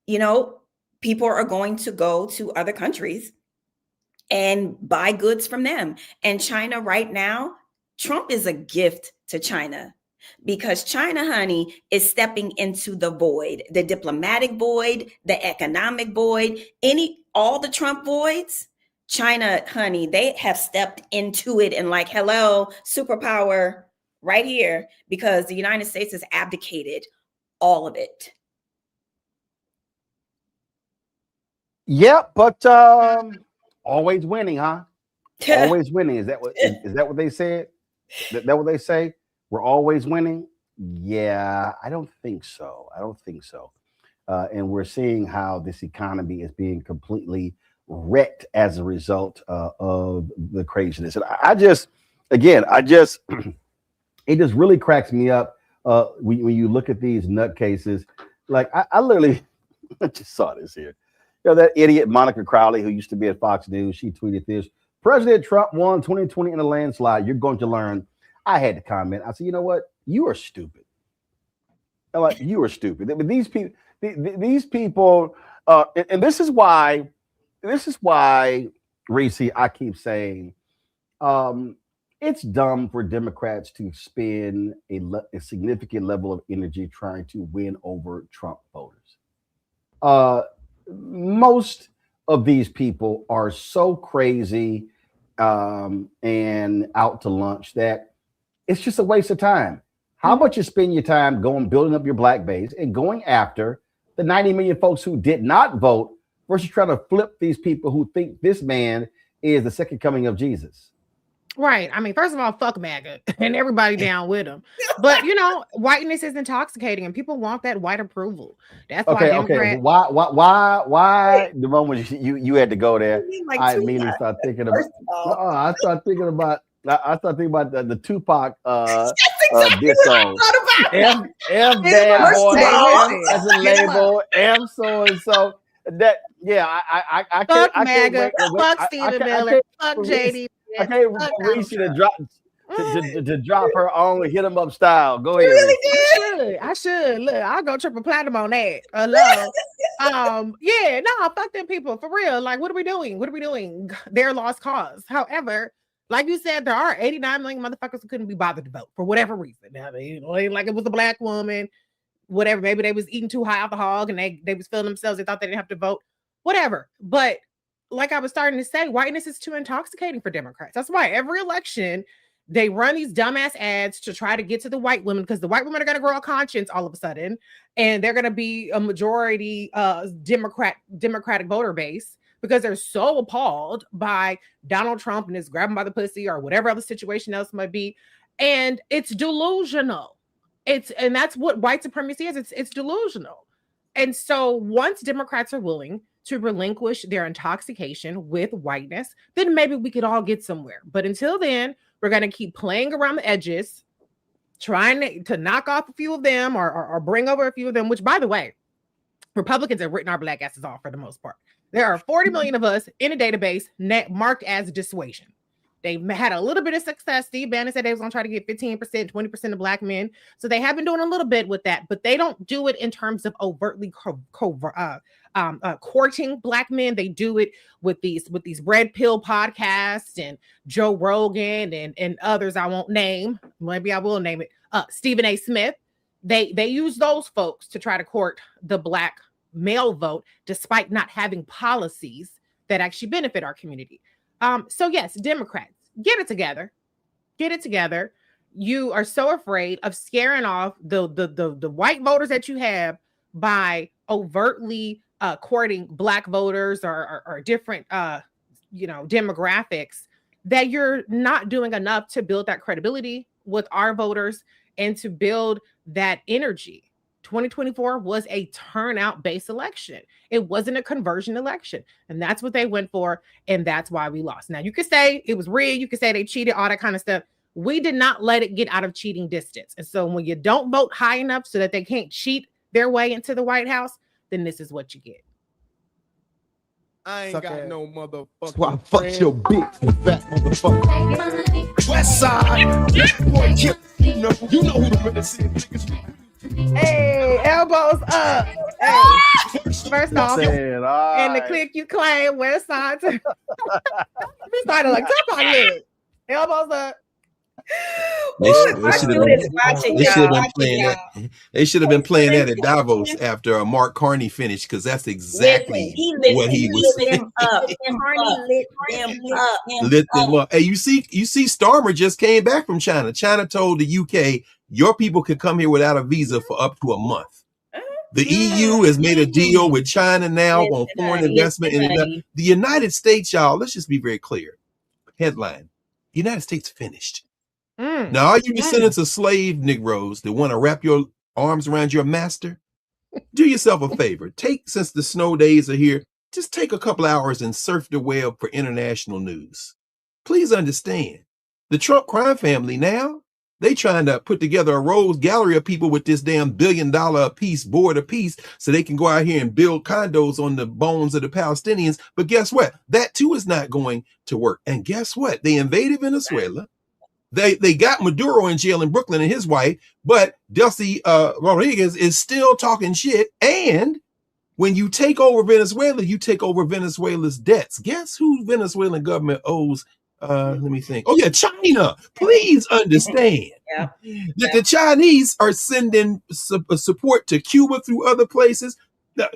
you know, people are going to go to other countries and buy goods from them. And China right now, Trump is a gift to China. Because China, honey, is stepping into the void, the diplomatic void, the economic void, all the Trump voids. China, honey, they have stepped into it and like, hello, superpower right here, because the United States has abdicated all of it. Yeah, but always winning, huh? Always winning. Is that what they said? That what they say? We're always winning? Yeah, I don't think so. And we're seeing how this economy is being completely wrecked as a result of the craziness. And it just really cracks me up when you look at these nutcases. Like I literally I just saw this here. You know, that idiot Monica Crowley, who used to be at Fox News, she tweeted this: President Trump won 2020 in a landslide. You're going to learn. I had to comment. I said, you know what? You are stupid. Like, you are stupid. But these people, and this is why, Reese, I keep saying, it's dumb for Democrats to spend a significant level of energy trying to win over Trump voters. Most of these people are so crazy and out to lunch that it's just a waste of time. How about you spend your time building up your black base and going after the 90 million folks who did not vote versus trying to flip these people who think this man is the second coming of Jesus? Right. I mean, first of all, fuck MAGA and everybody down with him. But, you know, whiteness is intoxicating and people want that white approval. That's why Democrats... Why the moment you had to go there, like I immediately started thinking about I started thinking about the Tupac diss song. M bad boy, M as a label, M so and so. That I fuck can't MAGA, fuck Stephen Miller, fuck JD. I can't reach to drop her own hit 'em up style. Go ahead. I should. Look, I'll go triple platinum on that. Hello. Fuck them people for real. Like, what are we doing? They're lost cause. However, like you said, there are 89 million motherfuckers who couldn't be bothered to vote for whatever reason. I mean, like it was a black woman, whatever. Maybe they was eating too high off the hog and they was feeling themselves. They thought they didn't have to vote, whatever. But like I was starting to say, whiteness is too intoxicating for Democrats. That's why every election they run these dumbass ads to try to get to the white women, because the white women are going to grow a conscience all of a sudden, and they're going to be a majority Democratic voter base, because they're so appalled by Donald Trump and his grab him by the pussy or whatever other situation else might be. And it's delusional. And that's what white supremacy is. It's delusional. And so once Democrats are willing to relinquish their intoxication with whiteness, then maybe we could all get somewhere. But until then, we're going to keep playing around the edges, trying to knock off a few of them or bring over a few of them, which, by the way, Republicans have written our black asses off for the most part. There are 40 million of us in a database marked as dissuasion. They had a little bit of success. Steve Bannon said they was going to try to get 15%, 20% of black men. So they have been doing a little bit with that, but they don't do it in terms of overtly courting black men. They do it with these red pill podcasts and Joe Rogan and others I won't name. Maybe I will name it. Stephen A. Smith. They use those folks to try to court the black male vote, despite not having policies that actually benefit our community. So yes, Democrats, get it together. Get it together. You are so afraid of scaring off the white voters that you have by overtly courting black voters or different demographics, that you're not doing enough to build that credibility with our voters and to build that energy. 2024 was a turnout-based election. It wasn't a conversion election. And that's what they went for. And that's why we lost. Now, you could say it was rigged. You could say they cheated, all that kind of stuff. We did not let it get out of cheating distance. And so when you don't vote high enough so that they can't cheat their way into the White House, then this is what you get. I ain't got no motherfucker. So I fucked your big fat motherfucker. West side. Boy, you know who the real is. Hey, elbows up. Hey, first off, and the click you claim, West Side. We started like top on you. Elbows up. They should have been playing that at Davos after Mark Carney finished, because that's exactly what he was saying. Lit them up. Hey, you see, Starmer just came back from China. China told the UK, your people can come here without a visa for up to a month. The EU has made a deal with China now on foreign investment. The United States, y'all, let's just be very clear. Headline: the United States finished. Now, all you descendants of slave Negroes that want to wrap your arms around your master, do yourself a favor. Since the snow days are here, just take a couple hours and surf the web for international news. Please understand, the Trump crime family now, they trying to put together a rogues gallery of people with this damn $1 billion a piece board a piece so they can go out here and build condos on the bones of the Palestinians. But guess what? That too is not going to work. And guess what? They invaded Venezuela. They got Maduro in jail in Brooklyn and his wife, but Delcy Rodriguez is still talking shit. And when you take over Venezuela, you take over Venezuela's debts. Guess who Venezuelan government owes? Let me think. Oh yeah, China. Please understand that the Chinese are sending support to Cuba through other places.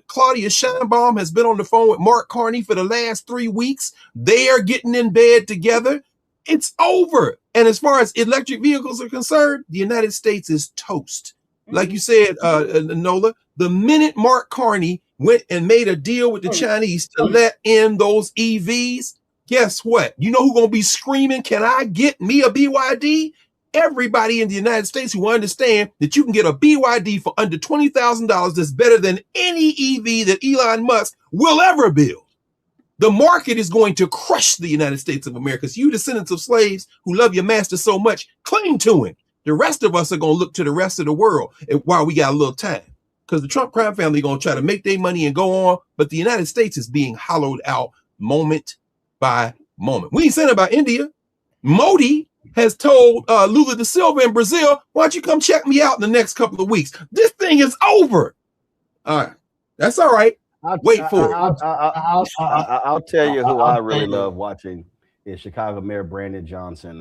Claudia Sheinbaum has been on the phone with Mark Carney for the last 3 weeks. They are getting in bed together. It's over. And as far as electric vehicles are concerned, the United States is toast. Like you said, Nola, the minute Mark Carney went and made a deal with the Chinese to let in those EVs, guess what? You know who's going to be screaming, can I get me a BYD? Everybody in the United States who understand that you can get a BYD for under $20,000 that's better than any EV that Elon Musk will ever build. The market is going to crush the United States of America. So you descendants of slaves who love your master so much, cling to him. The rest of us are going to look to the rest of the world while we got a little time. Because the Trump crime family are going to try to make their money and go on. But the United States is being hollowed out moment by moment. We ain't saying about India. Modi has told Lula da Silva in Brazil, why don't you come check me out in the next couple of weeks? This thing is over. All right. That's all right. Wait for it. I'll tell you who I really love watching is Chicago Mayor Brandon Johnson.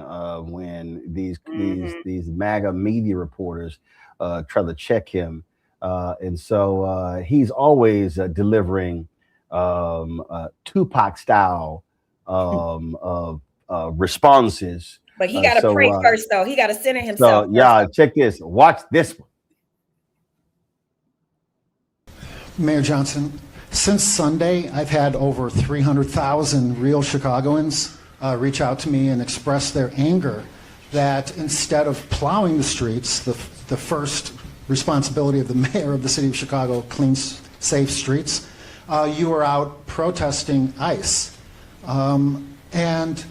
When these MAGA media reporters try to check him, and so he's always delivering Tupac style of responses. But he got to pray first, though. He got to center himself. So yeah, check this. Watch this one. Mayor Johnson, since Sunday, I've had over 300,000 real Chicagoans reach out to me and express their anger that instead of plowing the streets, the first responsibility of the mayor of the city of Chicago, clean, safe streets, you are out protesting ICE. And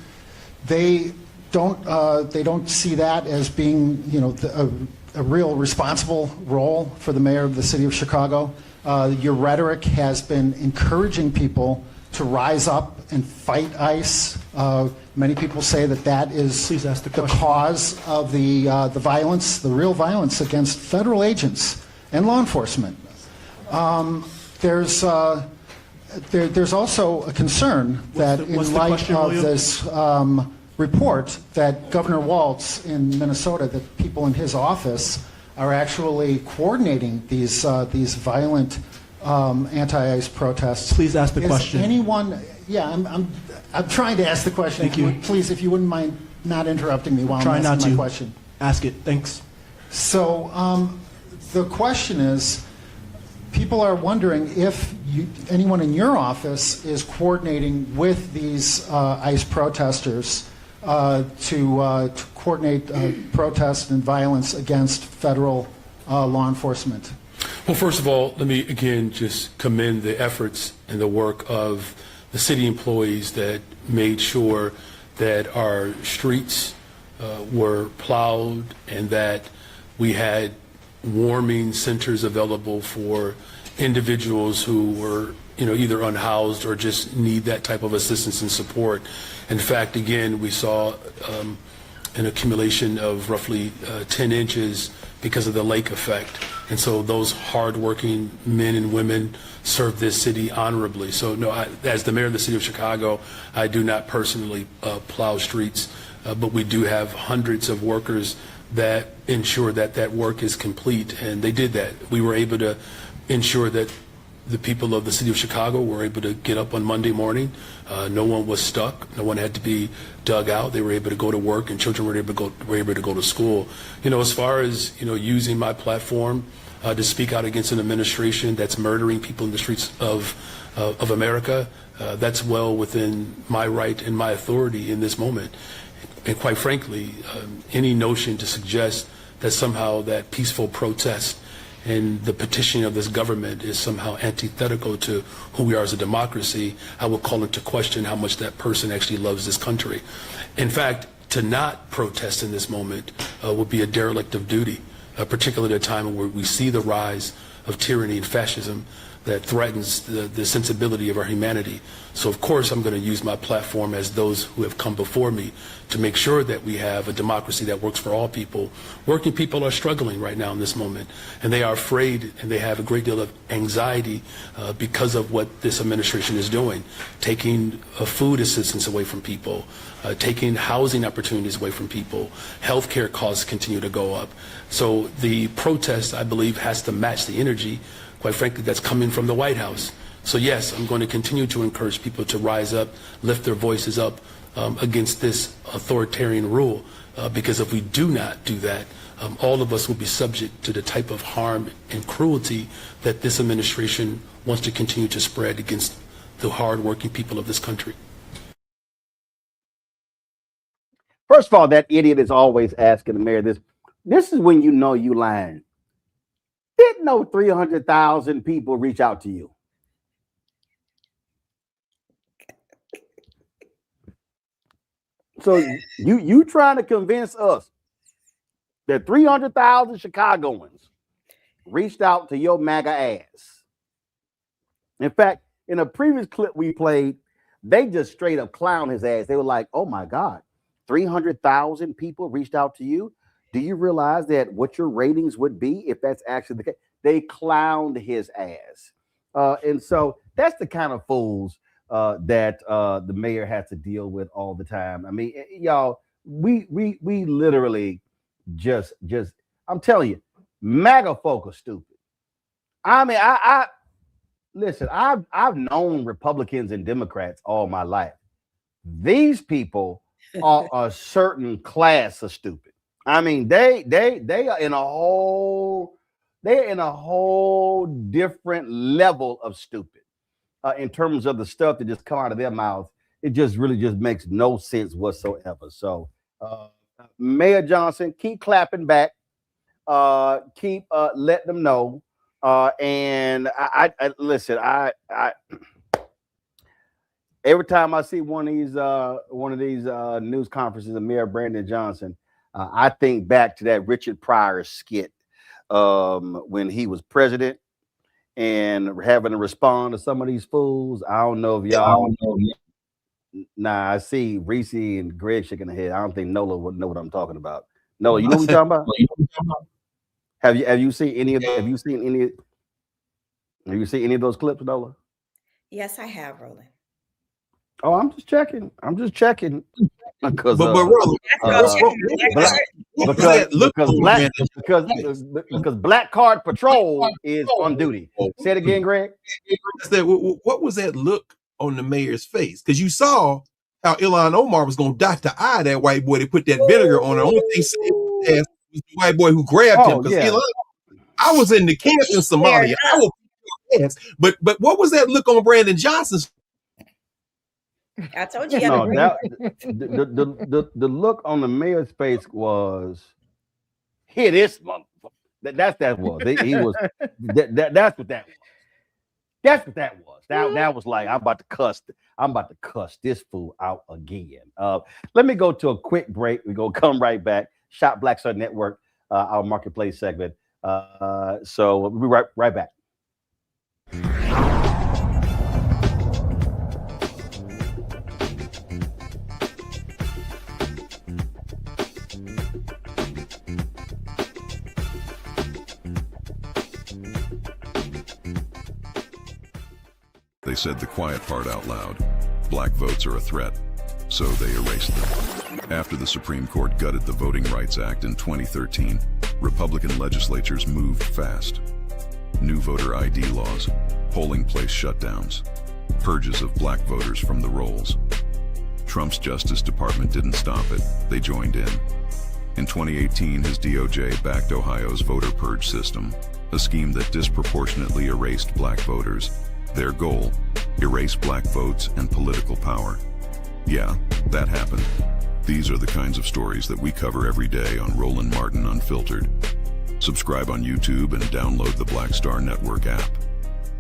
they don't see that as being, a real responsible role for the mayor of the city of Chicago. Your rhetoric has been encouraging people to rise up and fight ICE. Many people say that is the cause of the violence, the real violence against federal agents and law enforcement. There's also a concern that in light of this report that Governor Walz in Minnesota, that people in his office are actually coordinating these violent anti-ICE protests. Please ask the question. Anyone? Yeah, I'm trying to ask the question. Thank you. Please, if you wouldn't mind not interrupting me while I'm asking my question. Ask it. Thanks. So the question is, people are wondering if anyone in your office is coordinating with these ICE protesters to coordinate protests and violence against federal law enforcement. Well, first of all, let me again just commend the efforts and the work of the city employees that made sure that our streets were plowed and that we had warming centers available for individuals who were, either unhoused or just need that type of assistance and support. In fact, again, we saw an accumulation of roughly 10 inches because of the lake effect. And so those hardworking men and women serve this city honorably. So no, as the mayor of the city of Chicago, I do not personally plow streets, but we do have hundreds of workers that ensure that that work is complete, and they did that. We were able to ensure that the people of the city of Chicago were able to get up on Monday morning. No one was stuck. No one had to be dug out. They were able to go to work, and children were able to go to school. As far as using my platform to speak out against an administration that's murdering people in the streets of America, that's well within my right and my authority in this moment. And quite frankly, any notion to suggest that somehow that peaceful protest and the petitioning of this government is somehow antithetical to who we are as a democracy, I would call into question how much that person actually loves this country. In fact, to not protest in this moment would be a derelict of duty, particularly at a time where we see the rise of tyranny and fascism that threatens the sensibility of our humanity. So of course I'm going to use my platform, as those who have come before me, to make sure that we have a democracy that works for all people. Working people are struggling right now in this moment, and they are afraid, and they have a great deal of anxiety because of what this administration is doing, taking food assistance away from people, taking housing opportunities away from people. Healthcare costs continue to go up. So the protest, I believe, has to match the energy, quite frankly, that's coming from the White House. So yes, I'm going to continue to encourage people to rise up, lift their voices up against this authoritarian rule, because if we do not do that, all of us will be subject to the type of harm and cruelty that this administration wants to continue to spread against the hardworking people of this country. First of all, that idiot is always asking the mayor this. This is when you know you lying. Didn't no 300,000 people reach out to you. So you trying to convince us that 300,000 Chicagoans reached out to your MAGA ass. In fact, in a previous clip we played, they just straight up clowned his ass. They were like, oh my God, 300,000 people reached out to you. Do you realize that what your ratings would be if that's actually the case? They clowned his ass. And so that's the kind of fools that the mayor has to deal with all the time. I mean, y'all, we literally just I'm telling you, MAGA folk are stupid. I mean, I listen, I've known Republicans and Democrats all my life. These people are a certain class of stupid. I mean, they are in a whole different level of stupid in terms of the stuff that just come out of their mouths. It just really just makes no sense whatsoever. So, Mayor Johnson, keep clapping back, keep letting them know. And I listen. I every time I see one of these news conferences of Mayor Brandon Johnson, I think back to that Richard Pryor skit when he was president and having to respond to some of these fools. I don't know if y'all Nah, I see Reese and Greg shaking their head. I don't think Nola would know what I'm talking about. Nola, you know what we're talking about? Have you seen any of any of those clips, Nola? Yes, I have, Roland. Oh, I'm just checking. Because Black Card Patrol is on duty. Say it again, Greg. What was that look on the mayor's face? Because you saw how Ilhan Omar was going to dot the eye that white boy. They put that vinegar on it. The only thing saved his ass was the white boy who grabbed him. Because I was in the camp in Somalia. I will ass. But what was that look on Brandon Johnson's? I told you. No, the look on the mayor's face was, here this motherfucker. That's what that was. That's what that was. That's what that was. That was like, I'm about to cuss this fool out again. Let me go to a quick break. We're gonna come right back. Shop Black Star Network, our marketplace segment. So we'll be right back. They said the quiet part out loud. Black votes are a threat, so they erased them. After the Supreme Court gutted the Voting Rights Act in 2013, Republican legislatures moved fast. New voter ID laws, polling place shutdowns, purges of black voters from the rolls. Trump's Justice Department didn't stop it, they joined in. In 2018, his DOJ backed Ohio's voter purge system, a scheme that disproportionately erased black voters. Their goal, erase black votes and political power. Yeah, that happened. These are the kinds of stories that we cover every day on Roland Martin Unfiltered. Subscribe on YouTube and download the Black Star Network app.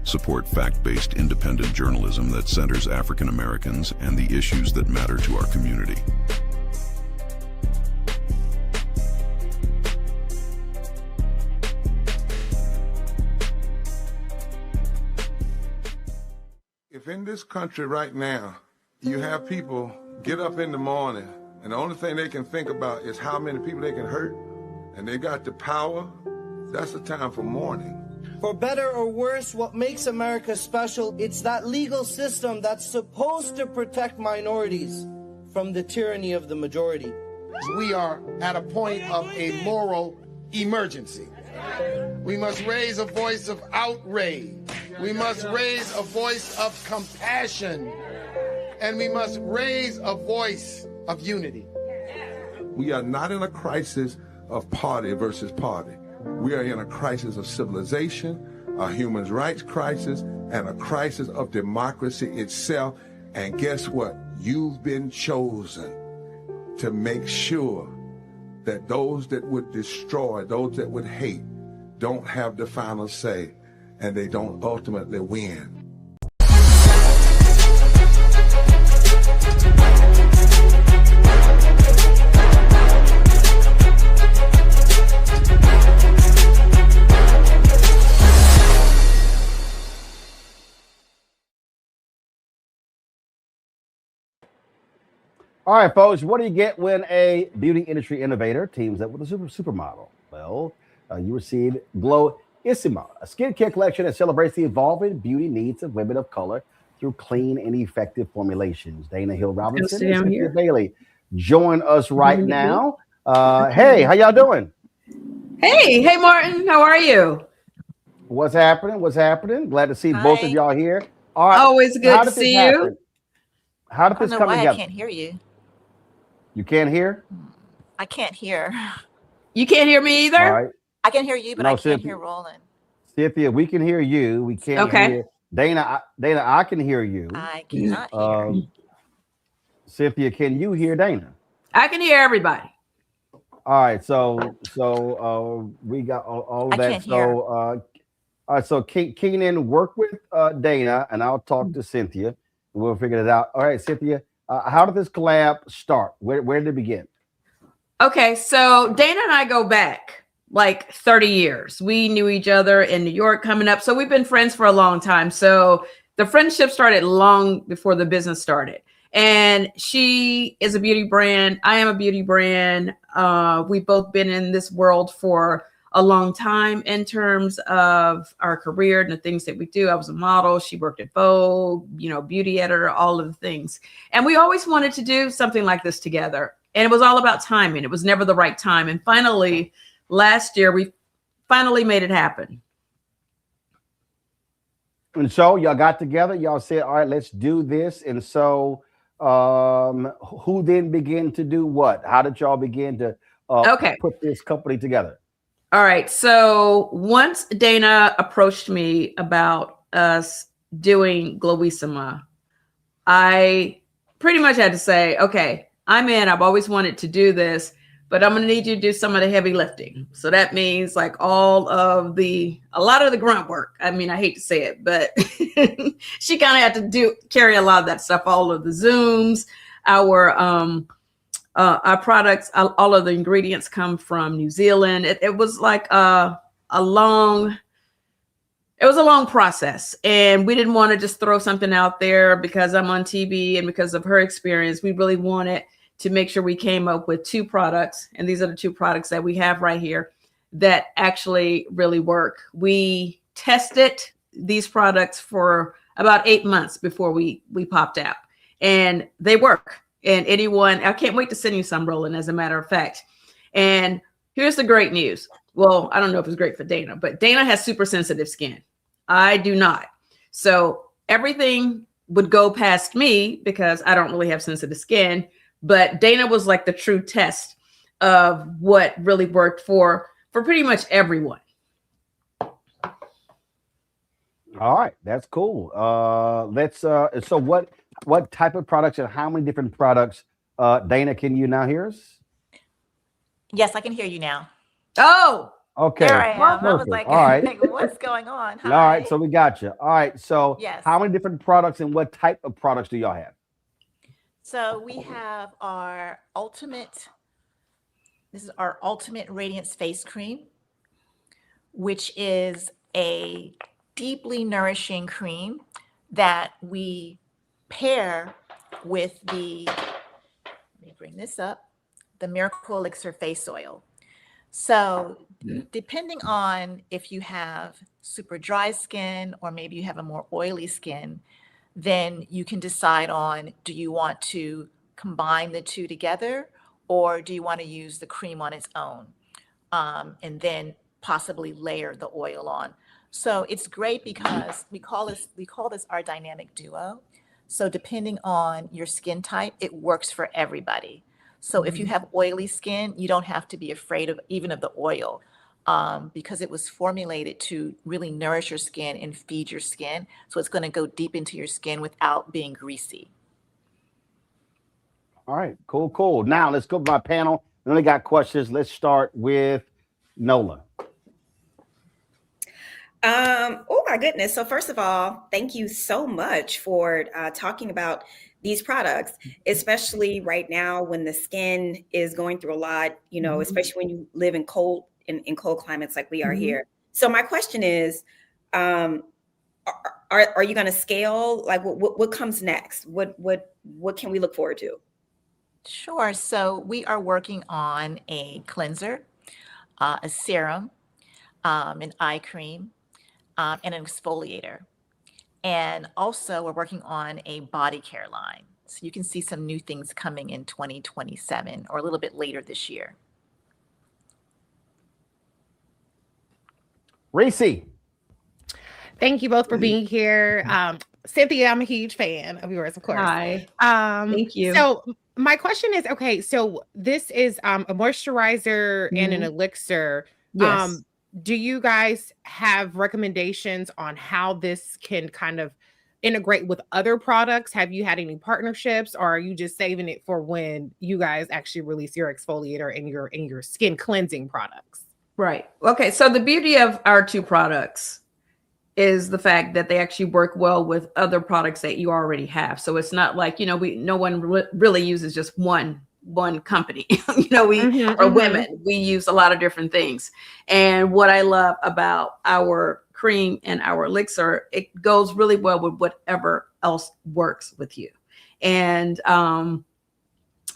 Support fact-based independent journalism that centers African Americans and the issues that matter to our community. If in this country right now, you have people get up in the morning and the only thing they can think about is how many people they can hurt, and they got the power, that's the time for mourning. For better or worse, what makes America special, it's that legal system that's supposed to protect minorities from the tyranny of the majority. We are at a point of a moral emergency. We must raise a voice of outrage. We must raise a voice of compassion. And we must raise a voice of unity. We are not in a crisis of party versus party. We are in a crisis of civilization, a human rights crisis, and a crisis of democracy itself. And guess what? You've been chosen to make sure that those that would destroy, those that would hate, don't have the final say, and they don't ultimately win. All right, folks, what do you get when a beauty industry innovator teams up with a supermodel? Well, you received Glowissima, a skincare collection that celebrates the evolving beauty needs of women of color through clean and effective formulations. Dana Hill Robinson and Cynthia Bailey join us right now. Hey, how y'all doing? Hey, Martin, how are you? What's happening? Glad to see both of y'all here. All right, always good to see you. How did this come together? I can't hear you. You can't hear? I can't hear. You can't hear me either? All right. I can hear you, but I can't hear Roland. Cynthia, we can hear you. We can't hear Dana. Dana, I can hear you. I cannot hear. Cynthia, can you hear Dana? I can hear everybody. All right, so we got all of that. Can't hear. All right, so Keenan, work with Dana, and I'll talk to Cynthia. We'll figure it out. All right, Cynthia, how did this collab start? Where did it begin? Okay, so Dana and I go back like 30 years. We knew each other in New York coming up. So we've been friends for a long time. So the friendship started long before the business started. And she is a beauty brand. I am a beauty brand. We've both been in this world for a long time in terms of our career and the things that we do. I was a model. She worked at Vogue, beauty editor, all of the things. And we always wanted to do something like this together. And it was all about timing. It was never the right time. And finally, last year, we finally made it happen. And so y'all got together, y'all said, all right, let's do this. And so who then began to do what? How did y'all begin to put this company together? All right. So once Dana approached me about us doing Glowissima, I pretty much had to say, okay, I'm in. I've always wanted to do this, but I'm going to need you to do some of the heavy lifting. So that means like a lot of the grunt work. I mean, I hate to say it, but she kind of had to carry a lot of that stuff, all of the Zooms, our products, all of the ingredients come from New Zealand. It was like a long process, and we didn't want to just throw something out there because I'm on TV and because of her experience. We really wanted to make sure we came up with 2 products, and these are the 2 products that we have right here that actually really work. We tested these products for about 8 months before we popped out, and they work. And anyone, I can't wait to send you some, Roland, as a matter of fact. And here's the great news. Well, I don't know if it's great for Dana, but Dana has super sensitive skin. I do not. So everything would go past me because I don't really have sensitive skin. But Dana was like the true test of what really worked for pretty much everyone. All right, that's cool. So what type of products and how many different products? Dana, can you now hear us? Yes, I can hear you now. Oh, okay. There I am. I was Perfect. like, all right. what's going on? Hi. All right, so we got you. All right, so Yes. how many different products and what type of products do y'all have? So we have this is our Ultimate Radiance Face Cream, which is a deeply nourishing cream that we pair with let me bring this up, the Miracle Elixir Face Oil. So depending on if you have super dry skin or maybe you have a more oily skin, then you can decide on, do you want to combine the 2 together, or do you want to use the cream on its own and then possibly layer the oil on? So it's great because we call this our dynamic duo. So depending on your skin type, it works for everybody. So if you have oily skin, you don't have to be afraid of even of the oil. Because it was formulated to really nourish your skin and feed your skin. So it's going to go deep into your skin without being greasy. All right, cool. Now let's go to my panel. We only got questions. Let's start with Nola. Oh my goodness. So first of all, thank you so much for talking about these products, especially right now when the skin is going through a lot, especially when you live in cold climates like we are here. So my question is, are you going to scale? Like what comes next? What can we look forward to? Sure. So we are working on a cleanser, a serum, an eye cream, and an exfoliator. And also we're working on a body care line. So you can see some new things coming in 2027 or a little bit later this year. Racy. Thank you both for being here. Cynthia, I'm a huge fan of yours, of course. Hi. Thank you. So my question is, okay, so this is a moisturizer and an elixir. Yes. Do you guys have recommendations on how this can kind of integrate with other products? Have you had any partnerships, or are you just saving it for when you guys actually release your exfoliator and your skin cleansing products? Right. Okay. So the beauty of our 2 products is the fact that they actually work well with other products that you already have. So it's not like, no one really uses just one company. Women, we use a lot of different things. And what I love about our cream and our elixir, it goes really well with whatever else works with you. And I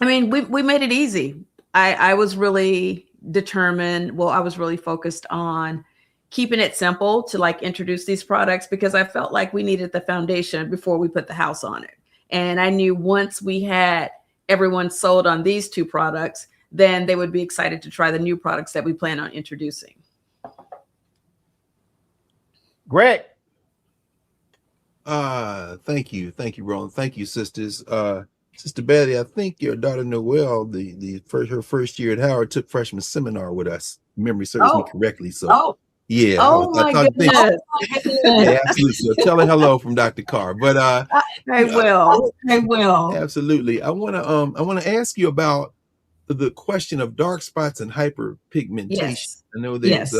mean, we made it easy. I was really determined. Well, I was really focused on keeping it simple to like introduce these products, because I felt like we needed the foundation before we put the house on it. And I knew once we had everyone sold on these two products, then they would be excited to try the new products that we plan on introducing. Greg. Thank you, Roland. Thank you, sisters. Sister Betty, I think your daughter Noelle, her first year at Howard, took freshman seminar with us. Memory serves me correctly. So yeah. Oh my goodness. Yeah, absolutely. So tell her hello from Dr. Carr. But I will. Absolutely. I wanna ask you about the question of dark spots and hyperpigmentation. Yes. I know there's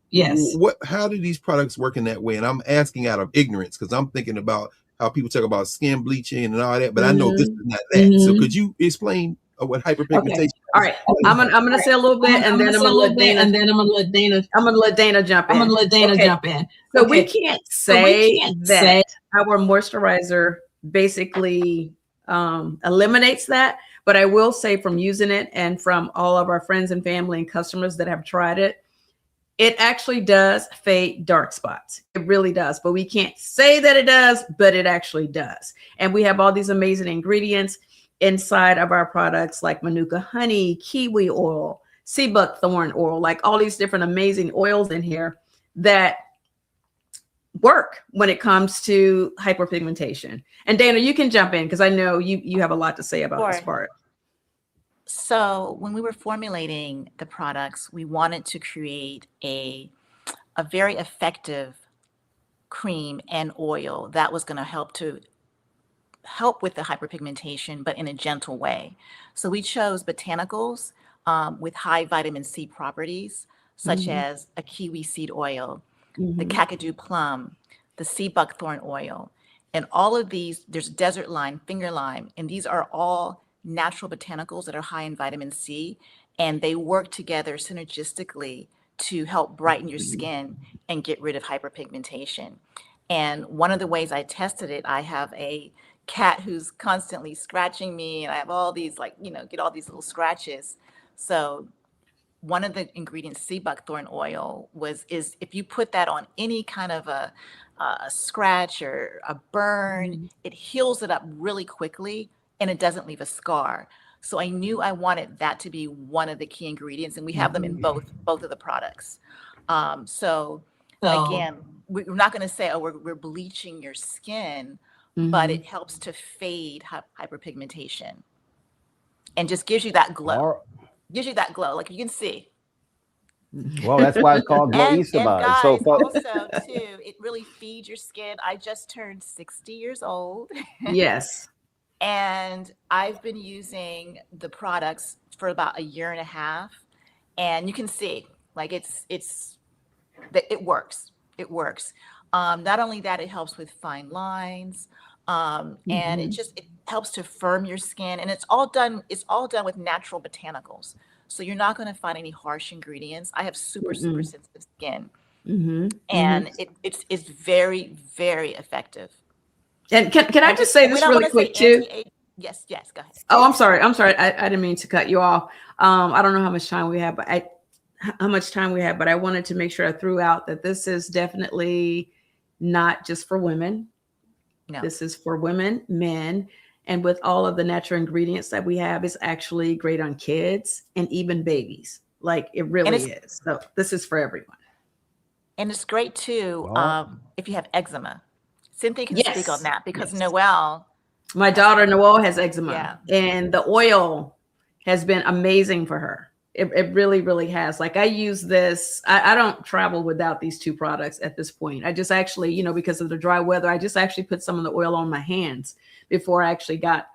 Yes. How do these products work in that way? And I'm asking out of ignorance, because I'm thinking about how people talk about skin bleaching and all that, but I know this is not that. So could you explain what hyperpigmentation is? All right. I'm gonna say a little bit, and then I'm gonna let Dana jump in. So we can't say that our moisturizer basically eliminates that, but I will say from using it and from all of our friends and family and customers that have tried it, it actually does fade dark spots. It really does, but we can't say that it does, but it actually does. And we have all these amazing ingredients inside of our products, like Manuka honey, kiwi oil, sea buckthorn oil, like all these different amazing oils in here that work when it comes to hyperpigmentation. And Dana, you can jump in, because I know you have a lot to say about this part. So when we were formulating the products, we wanted to create a very effective cream and oil that was going to help with the hyperpigmentation, but in a gentle way. So we chose botanicals with high vitamin C properties, such as a kiwi seed oil, the kakadu plum, the sea buckthorn oil, and all of these. There's desert lime, finger lime, and these are all natural botanicals that are high in vitamin C, and they work together synergistically to help brighten your skin and get rid of hyperpigmentation. And one of the ways I tested it, I have a cat who's constantly scratching me, and I have all these get all these little scratches. So one of the ingredients, sea buckthorn oil, is if you put that on any kind of a scratch or a burn, it heals it up really quickly, and it doesn't leave a scar. So I knew I wanted that to be one of the key ingredients, and we have them in both of the products. So again, we're not going to say, oh, we're bleaching your skin, but it helps to fade hyperpigmentation and just gives you that glow. Gives you that glow, like you can see. Well, that's why it's called Glow Isabel. Guys, So also too, it really feeds your skin. I just turned 60 years old. Yes. And I've been using the products for about a year and a half, and you can see, like it works. It works. Not only that, it helps with fine lines, and it helps to firm your skin, and it's all done with natural botanicals. So you're not going to find any harsh ingredients. I have super sensitive skin, and it's very, very effective. And can I just say this really quick too? Yes, go ahead. Oh, I'm sorry. I didn't mean to cut you off. I don't know how much time we have, but I wanted to make sure I threw out that this is definitely not just for women. No. This is for women, men, and with all of the natural ingredients that we have, it's actually great on kids and even babies. Like it really is. So this is for everyone. And it's great too if you have eczema. Cynthia can speak on that because Noelle. My daughter Noelle has eczema, and the oil has been amazing for her. It really, really has. Like I use this. I don't travel without these two products at this point. I just actually, because of the dry weather, I just actually put some of the oil on my hands before I actually got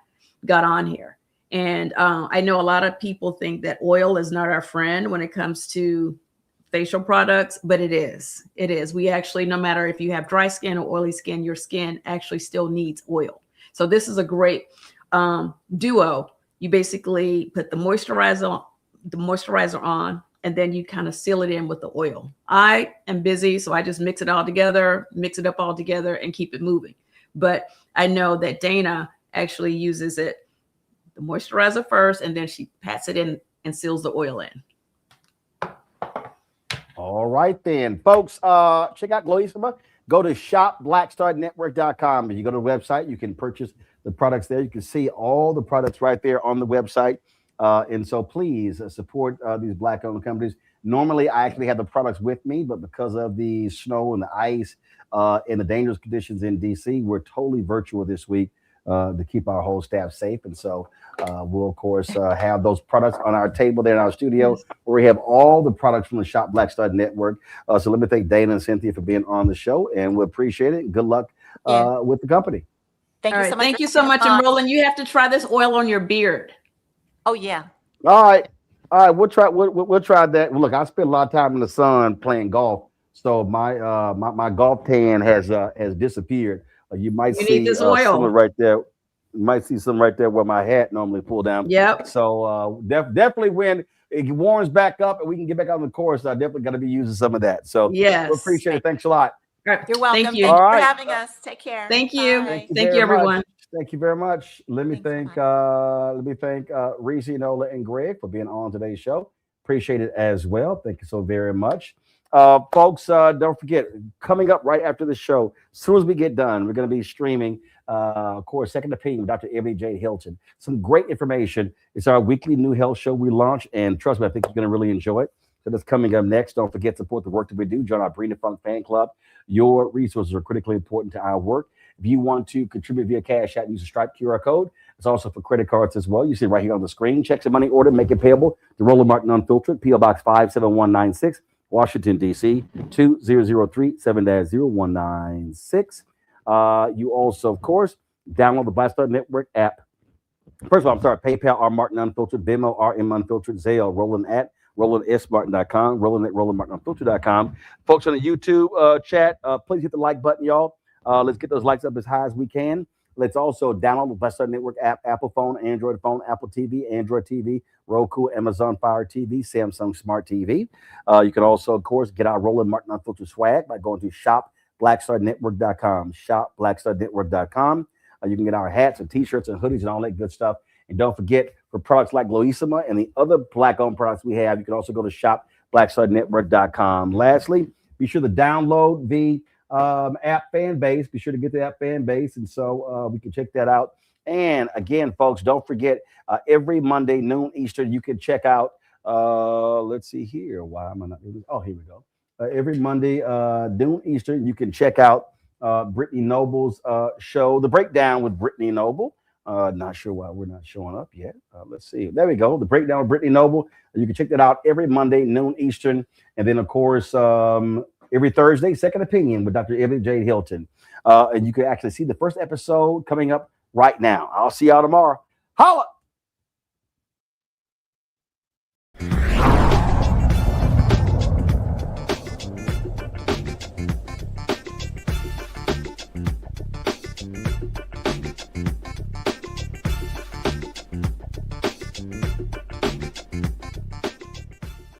on here. And I know a lot of people think that oil is not our friend when it comes to facial products, but it is. It is. We actually, no matter if you have dry skin or oily skin, your skin actually still needs oil. So this is a great duo. You basically put the moisturizer on, and then you kind of seal it in with the oil. I am busy, so I just mix it up all together and keep it moving. But I know that Dana actually uses it, the moisturizer first, and then she pats it in and seals the oil in. All right, then, folks. Check out Gloisima. Go to shopblackstarnetwork.com. If you go to the website, you can purchase the products there. You can see all the products right there on the website. And so please support these Black-owned companies. Normally, I actually have the products with me, but because of the snow and the ice and the dangerous conditions in D.C., we're totally virtual this week to keep our whole staff safe. And so we'll, of course, have those products on our table there in our studio where we have all the products from the Shop Black Star Network. So let me thank Dana and Cynthia for being on the show, and we appreciate it. Good luck with the company. Thank you so much. Thank you so much. And Roland, you have to try this oil on your beard. Oh, yeah. All right. We'll try that. Well, look, I spent a lot of time in the sun playing golf, so my golf tan has disappeared. You might see this oil some right there. You might see some right there where my hat normally pull down. Yep. So definitely when it warms back up and we can get back on the course, I definitely got to be using some of that. So yes, we appreciate it. Thanks a lot. You're welcome. Thank you. Thank you for having us. Take care. Thank you. Bye. Thank you, everyone. Thank you very much. Let me thank Reese, Nola, and Greg for being on today's show. Appreciate it as well. Thank you so very much. Folks, don't forget, coming up right after the show, as soon as we get done, we're going to be streaming, of course, Second Opinion with Dr. Ebony J. Hilton. Some great information. It's our weekly new health show we launched, and trust me, I think you're going to really enjoy it. So that's coming up next. Don't forget to support the work that we do. Join our Bring the Funk fan club. Your resources are critically important to our work. If you want to contribute via Cash App, use the Stripe QR code. It's also for credit cards as well. You see it right here on the screen. Checks and money order, make it payable to Roland Martin Unfiltered, P.O. Box 57196, Washington, D.C., 2003 7-0196. You also, of course, download the Black Star Network app. First of all, I'm sorry, PayPal, R. Martin Unfiltered, Venmo, RM Unfiltered, Zelle, Roland at RolandSMartin.com, Roland at RolandMartinUnfiltered.com. Folks on the YouTube chat, please hit the like button, y'all. Let's get those likes up as high as we can. Let's also download the Black Star Network app, Apple phone, Android phone, Apple TV, Android TV, Roku, Amazon Fire TV, Samsung Smart TV. You can also, of course, get our Roland Martin Unfiltered swag by going to shopblackstarnetwork.com, shopblackstarnetwork.com. You can get our hats and T-shirts and hoodies and all that good stuff. And don't forget, for products like Gloisima and the other Black-owned products we have, you can also go to shopblackstarnetwork.com. Lastly, be sure to download the app fan base. Be sure to get the app fan base, and so we can check that out. And again, folks, don't forget, every Monday, noon Eastern, you can check out, let's see here. Why am I not? Oh, here we go. Every Monday, noon Eastern, you can check out Brittany Noble's show, The Breakdown with Brittany Noble. Not sure why we're not showing up yet. Let's see. There we go. The Breakdown with Brittany Noble. You can check that out every Monday, noon Eastern. And then, of course, every Thursday, Second Opinion with Dr. Ebony J. Hilton. And you can actually see the first episode coming up right now. I'll see y'all tomorrow. Holla!